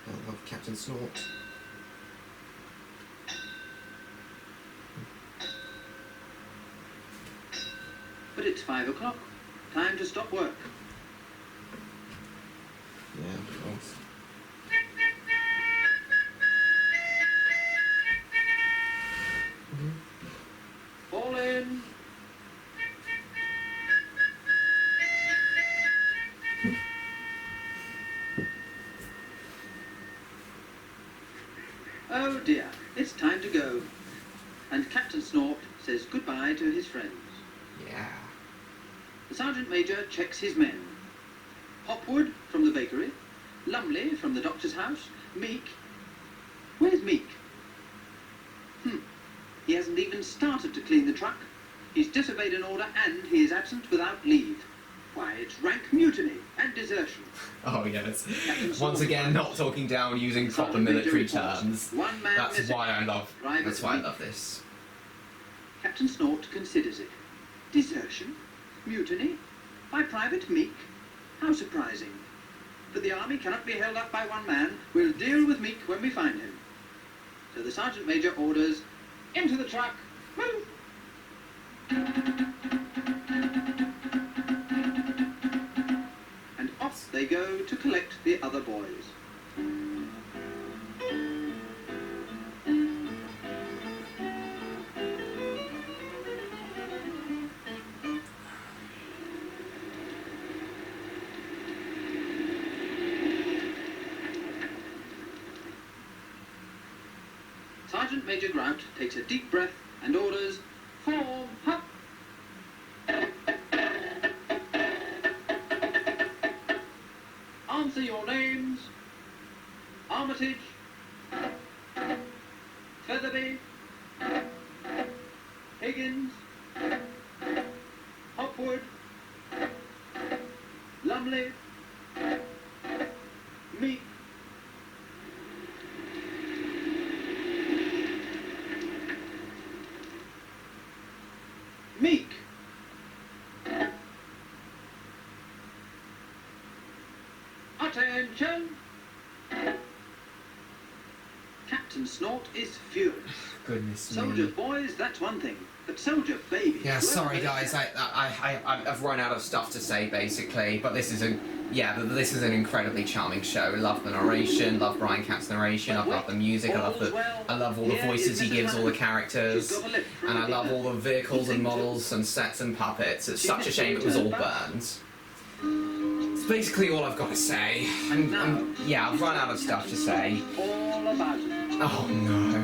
I love Captain Snort. But it's 5 o'clock. Time to stop work. Yeah, of course. Fall in. Oh dear, it's time to go. And Captain Snort says goodbye to his friends. Yeah. The Sergeant Major checks his men. Hopwood from the bakery, Lumley from the doctor's house, Meek. Where's Meek? He hasn't even started to clean the truck. He's disobeyed an order and he is absent without leave. Why, it's rank mutiny and desertion. Oh, yes. Captain Once Snort again, not talking down using proper Sergeant Major military reports, terms. one man That's missing. why I love Private Meek. this. Captain Snort considers it. Desertion? Mutiny? By Private Meek? How surprising. But the army cannot be held up by one man. We'll deal with Meek when we find him. So the Sergeant Major orders, into the truck, move! And off they go to collect the other boys. Sergeant Major Grout takes a deep breath and orders, form up. Answer your names. Armitage, Featherby, Higgins, Hopwood, Lumley, Meek. Meek. Attention. Captain Snort is furious. Goodness Soldier me. boys, that's one thing. But soldier babies... Yeah, whoever sorry they guys, are- I've run out of stuff to say basically, but this is an incredibly charming show. Love the narration, love Brian Catt's narration, I love the music, I love all the voices he gives all the characters, and I love all the vehicles and models and sets and puppets. It's such a shame it was all burned. It's basically all I've got to say. Yeah, I've run out of stuff to say. All about it. Oh no.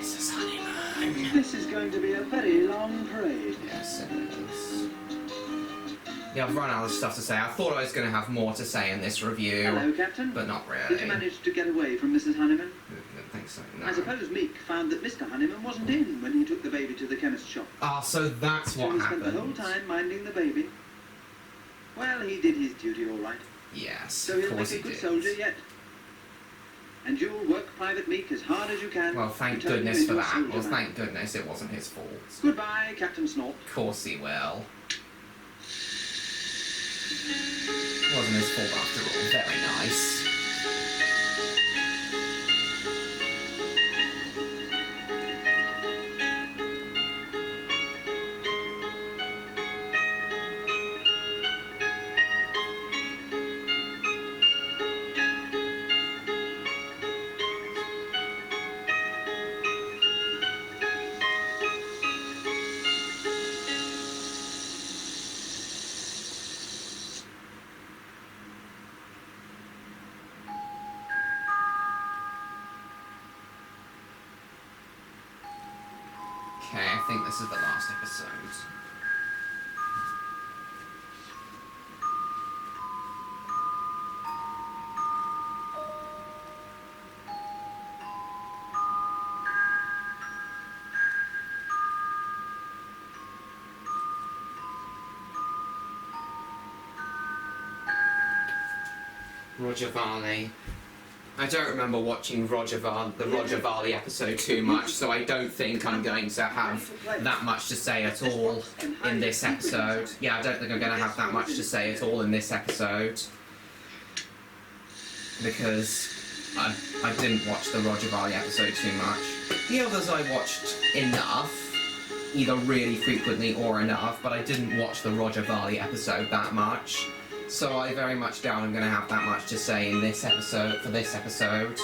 Mrs. Honeyman. This is going to be a very long parade. Yes, it is. Yeah, I've run out of stuff to say. I thought I was going to have more to say in this review, Hello, Captain. but not really. Did you manage to get away from Mrs. Honeyman? I don't think so, no. I suppose Meek found that Mr. Honeyman wasn't in when he took the baby to the chemist's shop. Ah, so that's So what he spent the whole happened. time minding the baby. Well, he did his duty all right. Yes, So of he'll course make a he good did. soldier yet. And you'll work Private Meek as hard as you can. Well, thank to turn him goodness for into a that. soldier Well, man. thank goodness it wasn't his fault. Goodbye, Captain Snort. Of course he will. It wasn't his fault after all. Very nice. Okay, I think this is the last episode. Roger Varley. I don't remember watching the Roger Varley episode too much, so I don't think I'm going to have that much to say at all in this episode. Yeah, I don't think I'm going to have that much to say at all in this episode. Because I didn't watch the Roger Varley episode too much. The others I watched enough, either really frequently or enough, but I didn't watch the Roger Varley episode that much. So I very much doubt I'm going to have that much to say in this episode, for this episode.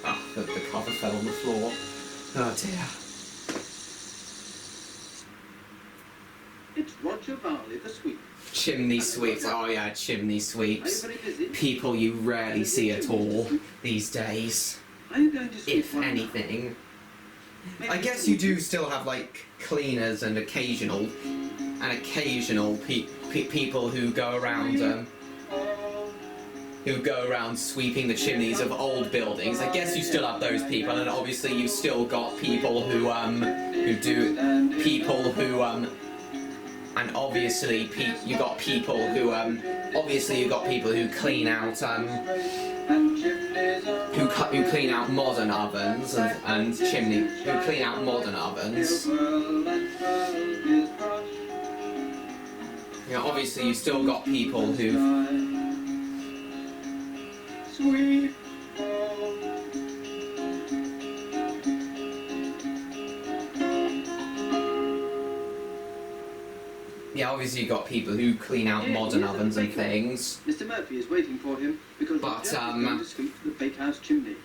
Oh, the cover fell on the floor. Oh dear. It's Roger Barley, the sweep. Chimney sweeps, oh yeah, chimney Are you sweeps. very busy? People you rarely see at all these days, Are you going to sweep if one anything. night? I guess you do still have like cleaners and occasional people who go around sweeping the chimneys of old buildings. I guess you still have those people, and obviously you still got people who and obviously you got people who clean out who clean out modern ovens and who clean out modern ovens. You know, obviously you still got people who Sweep. obviously you got people who clean out modern ovens and things. Mr. Murphy is waiting for him because But, Roger is going to sweep the bakehouse chimney.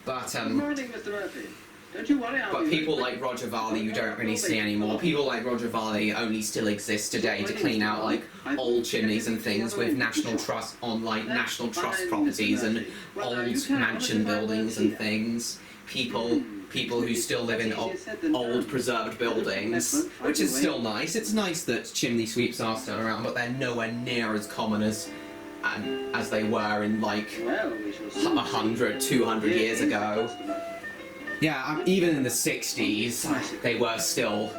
But Good morning, Mr. Murphy. Don't you worry, I'll But be people right like Roger Varley you don't really see anymore. People like Roger Varley only still exist today to clean out like old chimneys and things with National Trust National Trust properties and old mansion buildings and things. People who still live in old preserved buildings, which is still nice. It's nice that chimney sweeps are still around, but they're nowhere near as common as they were in like Well, we shall see. 100, 200 years ago. Yeah, even in the 60s, they were still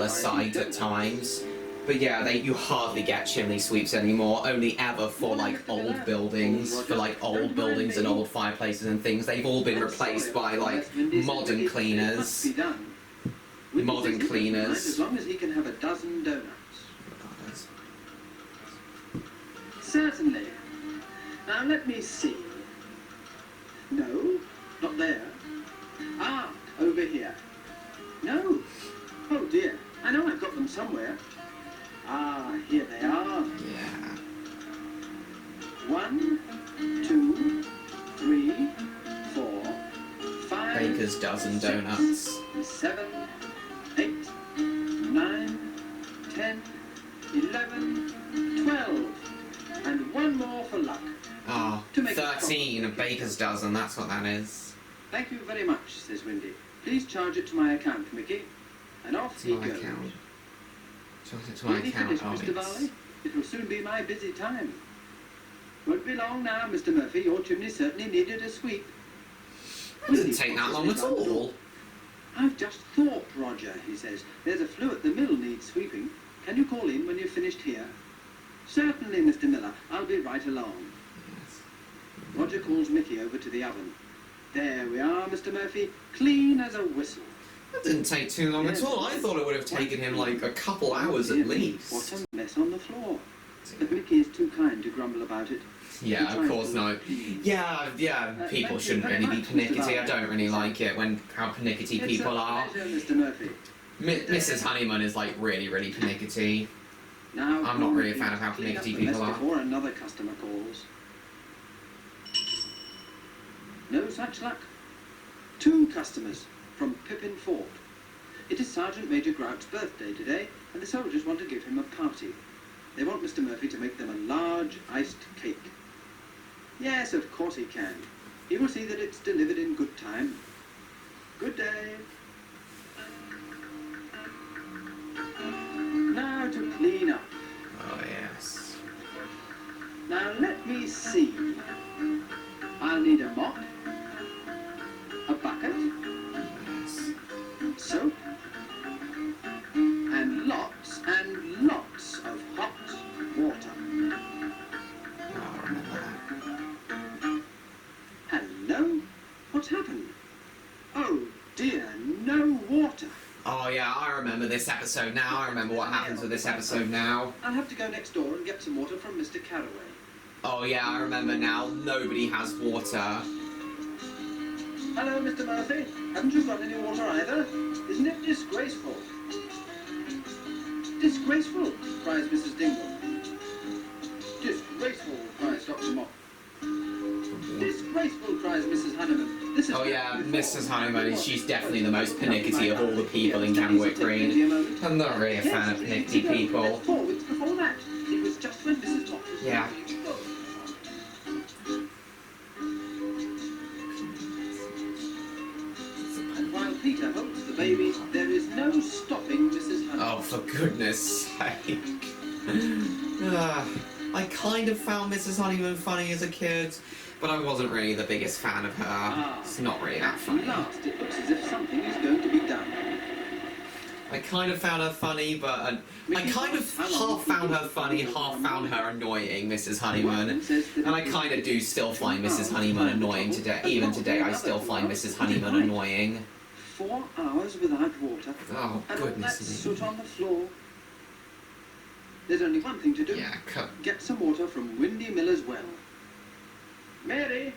a sight at times. But yeah, you hardly get chimney sweeps anymore, only ever for like old buildings, and old fireplaces and things. They've all been replaced by like modern cleaners. modern As cleaners. long as he can have a dozen donuts. Certainly. Now let me see. No, not there. Ah, over here. No. Oh dear. I know I've got them somewhere. Ah, here they are. Yeah. 1, 2, 3, 4, 5. Baker's dozen donuts. 7, 8, 9, 10, 11, 12. And one more for luck. Oh, To make it 13, a proper. baker's dozen, that's what that is. Thank you very much, says Wendy. Please charge it to my account, Mickey. And off It's he my goes. account. Charge it to my Nearly account. finished, Oh, Mr. it's- Barley. It will soon be my busy time. Won't be long now, Mr. Murphy. Your chimney certainly needed a sweep. It didn't take that long at all. I've just thought, Roger, he says. There's a flue at the mill needs sweeping. Can you call in when you've finished here? Certainly, Mr. Miller. I'll be right along. Yes. Roger calls Mickey over to the oven. There we are, Mr. Murphy. Clean as a whistle. That didn't take too long at all. I thought it would have taken him like a couple hours at least. What a mess on the floor. But Mickey is too kind to grumble about it. Yeah, of course not. Yeah, people shouldn't really be pernickety. I don't really like it when how pernickety people are. It's a pleasure, Mr. Murphy. Mrs. Honeyman is like really pernickety. Now, I'm not really a fan of how clean up pernickety the mess people are. Before another customer calls. No such luck. 2 customers from Pippin Fort. It is Sergeant Major Grout's birthday today, and the soldiers want to give him a party. They want Mr. Murphy to make them a large iced cake. Yes, of course he can. He will see that it's delivered in good time. Good day. Now to clean up. Oh yes. Now let me see. I'll need a mop, a bucket, Yes. soap, and lots of hot water. Oh, I remember that. Hello? What's happened? Oh dear, no water. Oh yeah, I remember this episode now. I remember what happens with this episode now. I'll have to go next door and get some water from Mr. Caraway. Oh yeah, I remember now. Nobody has water. Hello, Mr. Murphy. Haven't you got any water either? Isn't it disgraceful? Disgraceful, cries Mrs. Dingle. Disgraceful, cries Dr. Mott. Disgraceful, cries Mrs. Honeyman. This is Oh yeah, Mrs. Honeyman, she's definitely the most pernickety of all the people in Camberwick Green. I'm not really a fan of pernickety people. 4 weeks before that. It was just when Mrs. Mott was Yeah. And while Peter holds the baby, there is no stopping Mrs. Honeyman. Oh, for goodness sake. I kind of found Mrs. Honeyman funny as a kid, but I wasn't really the biggest fan of her. It's not really that At funny. last, it looks as if something is going to be done. I kind of found her funny, but I kind of half found her funny, half found her annoying, Mrs. Honeyman. And I kind of do still find Mrs. Honeyman annoying today. Even today, I still find Mrs. Honeyman annoying. 4 hours without water. Oh, And all that goodness me. soot on the floor. There's only one thing to do. Yeah, Get some water from Windy Miller's well. Mary,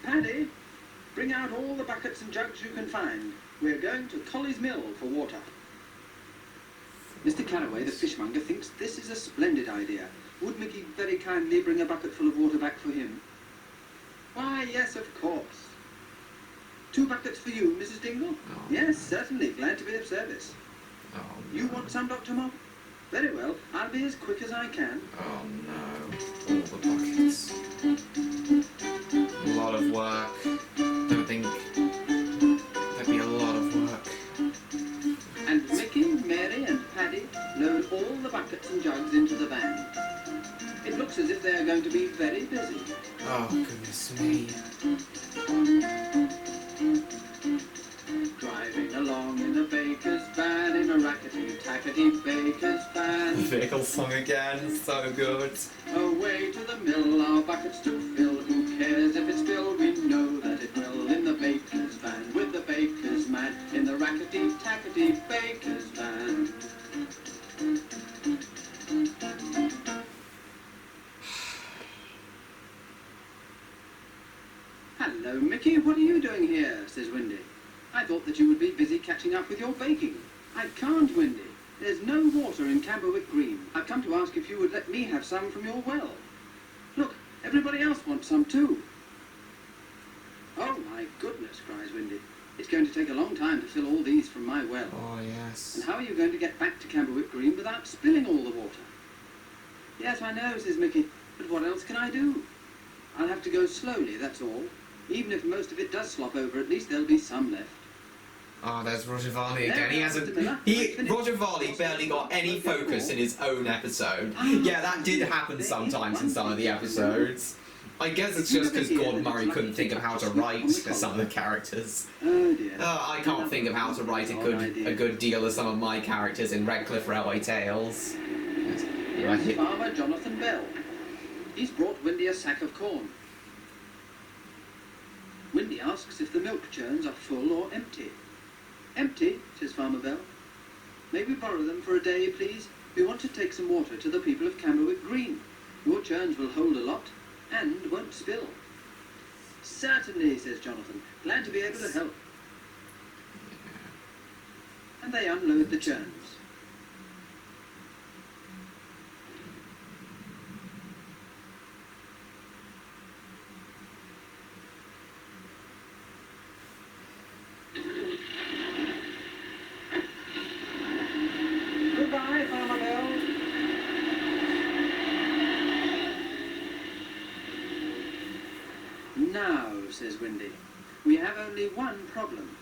Paddy, bring out all the buckets and jugs you can find. We're going to Colley's Mill for water. Mr. Caraway, the fishmonger, thinks this is a splendid idea. Would Mickey very kindly bring a bucket full of water back for him? Why, yes, of course. 2 buckets for you, Mrs. Dingle? Oh. Yes, certainly. Glad to be of service. Oh, You want some, Dr. Mop? Very well. I'll be as quick as I can. oh no. All the buckets. A lot of work. Don't think there'd be a lot of work. And Mickey, Mary and Paddy load all the buckets and jugs into the van. It looks as if they are going to be very busy. Oh, goodness me. Driving along in a baker's van, in a rackety-tackety baker's The van. vehicle song again, so good. Away to the mill, our buckets to fill. Who cares if it's filled? We know that it will. In the baker's van, with the baker's man, in the rackety-tackety baker's thought that you would be busy catching up with your baking. I can't, Wendy. There's no water in Camberwick Green. I've come to ask if you would let me have some from your well. Look, everybody else wants some too. Oh my goodness, cries Wendy. It's going to take a long time to fill all these from my well. Oh, yes. And how are you going to get back to Camberwick Green without spilling all the water? Yes, I know, says Mickey, but what else can I do? I'll have to go slowly, that's all. Even if most of it does slop over, at least there'll be some left. Oh, there's Roger Varley again. He hasn't. Roger Varley barely got any focus in his own episode. Yeah, that did happen sometimes in some of the episodes. I guess it's just because Gordon Murray couldn't think of how to write some of the characters. Oh dear. I can't think of how to write a good deal of some of my characters in Redcliff Railway Tales. Here's Farmer Jonathan Bell. He's brought Wendy a sack of corn. Wendy asks if the milk churns are full or empty. Empty, says Farmer Bell. May we borrow them for a day, please? We want to take some water to the people of Camberwick Green. Your churns will hold a lot and won't spill. Certainly, says Jonathan. Glad to be able to help. And they unload the churns. Goodbye, Farmer Bell. Now, says Wendy, we have only one problem.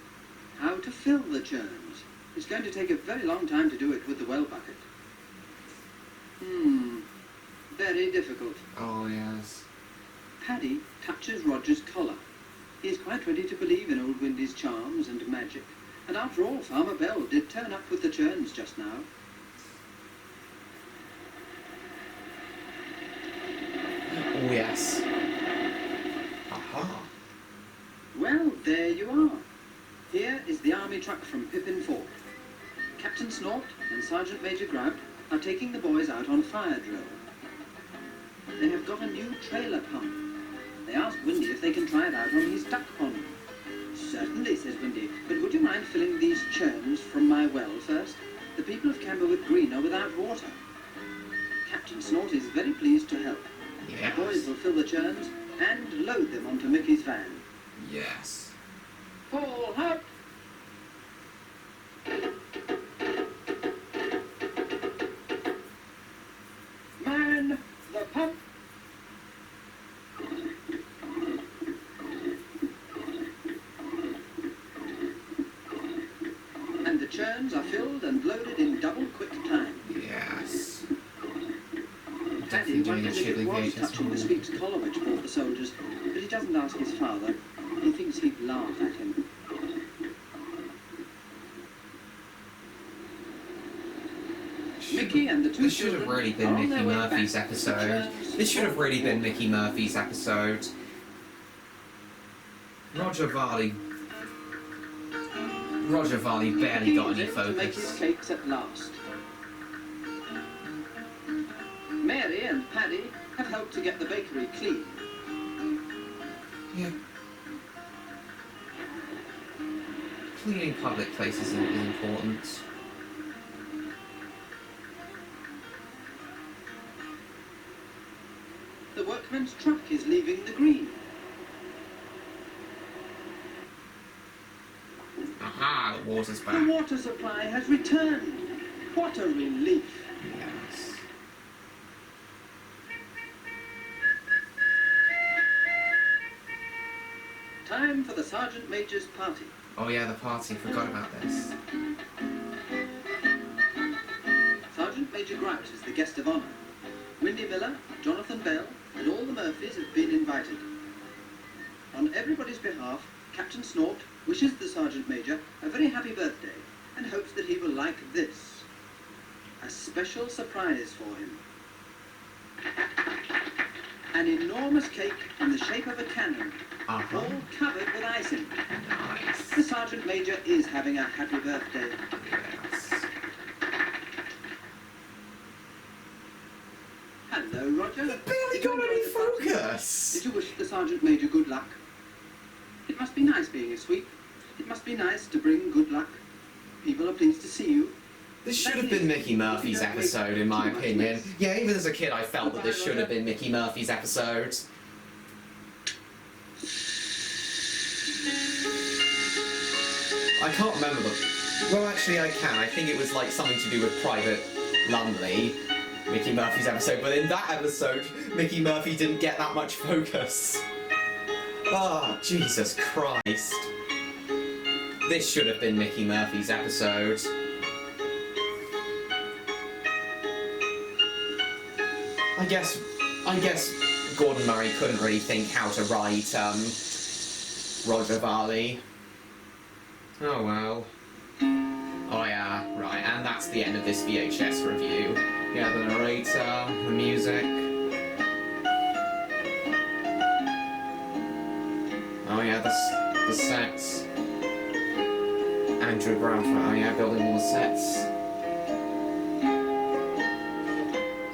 How to fill the churns. It's going to take a very long time to do it with the well bucket. Very difficult. Oh, yes. Paddy touches Roger's collar. He is quite ready to believe in old Wendy's charms and magic. And after all, Farmer Bell did turn up with the churns just now. Oh, yes. Aha. Well, there you are. Here is the army truck from Pippin Fort. Captain Snort and Sergeant Major Grout are taking the boys out on fire drill. They have got a new trailer pump. They ask Wendy if they can try it out on his duck pond. Certainly, says Wendy, but would you mind filling these churns from my well first? The people of Camberwick Green are without water. Captain Snort is very pleased to help. Yes. The boys will fill the churns and load them onto Mickey's van. Yes. Pull up! Man the pump! And the churns are filled and loaded in double quick time. Yes. Paddy Definitely doing a wonders if it Chidley was VHS touching the Speaks collar which brought the soldiers, but he doesn't ask his father. He thinks he'd laugh at him. Mickey and the two This should have children really are been on their Mickey way Murphy's back to the episode. churns. This should have really been Mickey Murphy's episode. Roger Varley barely got any Mickey is able to make his focus. cakes at last. Mary and Paddy have helped to get the bakery clean. Yeah. Cleaning public places is important. The workman's truck is leaving the green. Aha, the water's The back. water supply has returned. What a relief. Yes. Time for the Sergeant Major's party. Oh yeah, the party. Forgot about this. Sergeant Major Grout is the guest of honour. Windy Miller, Jonathan Bell, and all the Murphys have been invited. On everybody's behalf, Captain Snort wishes the Sergeant Major a very happy birthday and hopes that he will like this. A special surprise for him. An enormous cake in the shape of a cannon, Uh-huh. all covered with icing. Nice. The Sergeant Major is having a happy birthday. Yes. Hello, Roger. Barely got any focus. Did you wish the Sergeant Major good luck? It must be nice being a sweep. It must be nice to bring good luck. People are pleased to see you. This should have been Mickey Murphy's episode, in my opinion. Yeah, even as a kid, I felt that this should have been Mickey Murphy's episode. I can't remember them. Well, actually, I can. I think it was like something to do with Private Lumley, Mickey Murphy's episode. But in that episode, Mickey Murphy didn't get that much focus. Oh, Jesus Christ. This should have been Mickey Murphy's episode. I guess Gordon Murray couldn't really think how to write, Roger Barley. Oh well. Oh yeah, right, and that's the end of this VHS review. Yeah, the narrator, the music. Oh yeah, the sets. Andrew Brown, oh yeah, building more sets.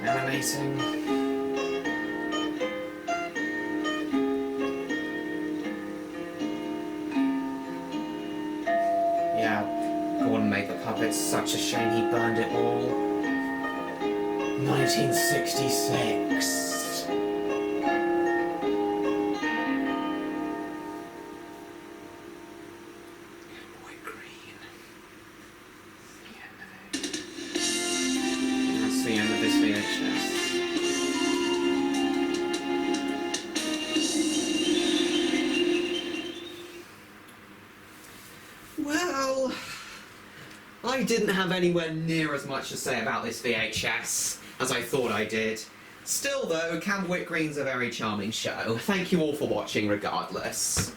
Animating. Yeah, Gordon made the puppets. Such a shame he burned it all. 1966. Camberwick Green. The end of it. That's the end of this VHS. Well, I didn't have anywhere near as much to say about this VHS as I thought I did. Still though, Camberwick Green's a very charming show. Thank you all for watching regardless.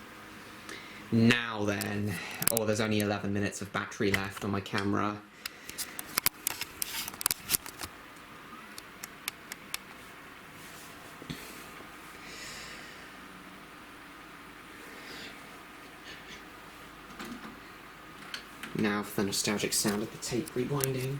Now then, oh, there's only 11 minutes of battery left on my camera. Now for the nostalgic sound of the tape rewinding.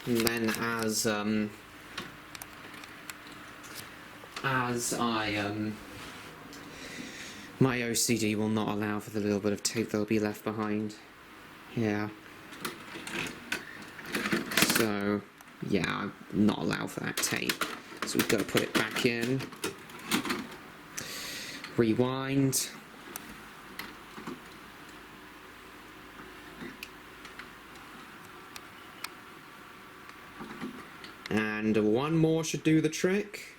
And then as my OCD will not allow for the little bit of tape that'll be left behind. Yeah. So, yeah, I'm not allowed for that tape. So we've got to put it back in. Rewind. And one more should do the trick.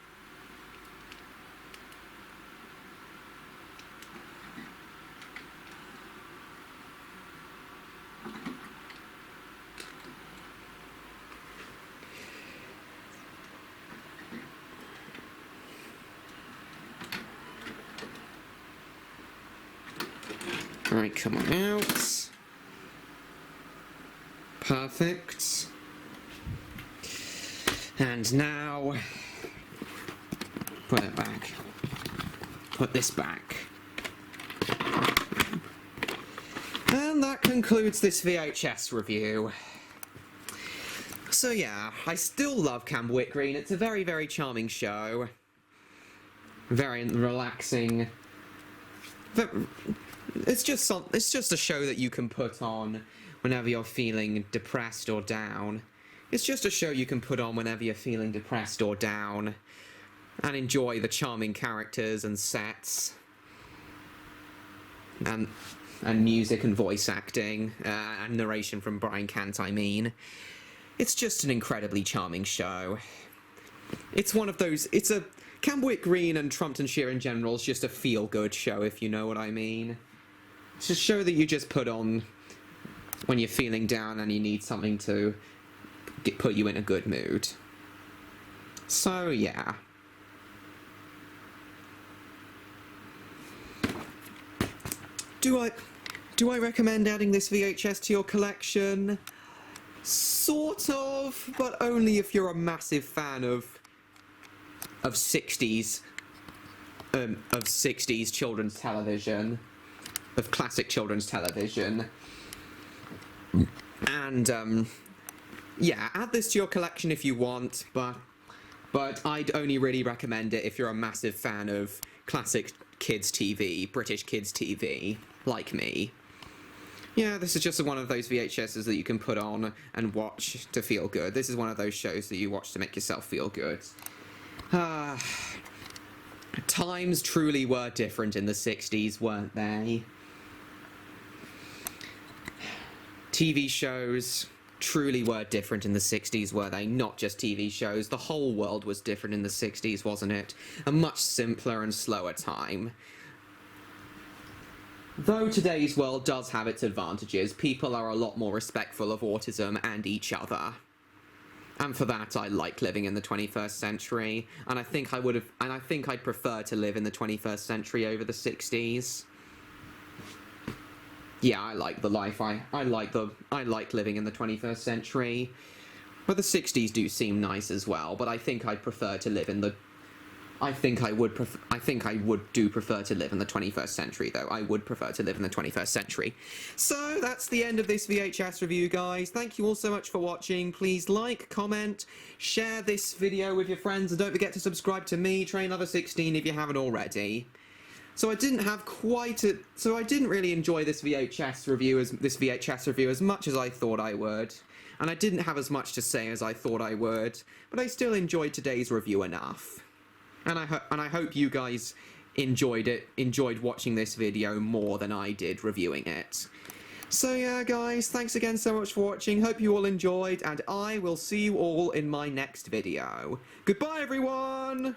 Alright, come on out. Perfect. And now, put it back. Put this back. And that concludes this VHS review. So yeah, I still love Camberwick Green. It's a very, very charming show. Very relaxing. It's just a show that you can put on whenever you're feeling depressed or down. It's just a show you can put on whenever you're feeling depressed or down, and enjoy the charming characters and sets, and music and voice acting, and narration from Brian Cant, I mean. It's just an incredibly charming show. It's one of those, Camberwick Green and Trumptonshire in general is just a feel-good show, if you know what I mean. It's a show that you just put on when you're feeling down and you need something to put you in a good mood. So, yeah. Do I recommend adding this VHS to your collection? Sort of, but only if you're a massive fan of 60s children's television, of classic children's television. And yeah, add this to your collection if you want, but I'd only really recommend it if you're a massive fan of classic kids TV, British kids TV, like me. Yeah, this is just one of those VHSs that you can put on and watch to feel good. This is one of those shows that you watch to make yourself feel good. Times truly were different in the 60s, weren't they? TV shows truly were different in the 60s, were they? Not just TV shows. The whole world was different in the 60s, wasn't it? A much simpler and slower time. Though today's world does have its advantages, people are a lot more respectful of autism and each other. And for that, I like living in the 21st century, and I think I'd prefer to live in the 21st century over the 60s. Yeah, I like the life. I like living in the 21st century. But the 60s do seem nice as well, but I think I'd prefer to live in the I think I would prefer to live in the 21st century, though. I would prefer to live in the 21st century. So that's the end of this VHS review, guys. Thank you all so much for watching. Please like, comment, share this video with your friends, and don't forget to subscribe to me, Trainlover16, if you haven't already. So I didn't really enjoy this VHS review as much as I thought I would. And I didn't have as much to say as I thought I would, but I still enjoyed today's review enough. And I hope you guys enjoyed watching this video more than I did reviewing it. So yeah, guys, thanks again so much for watching. Hope you all enjoyed, and I will see you all in my next video. Goodbye, everyone!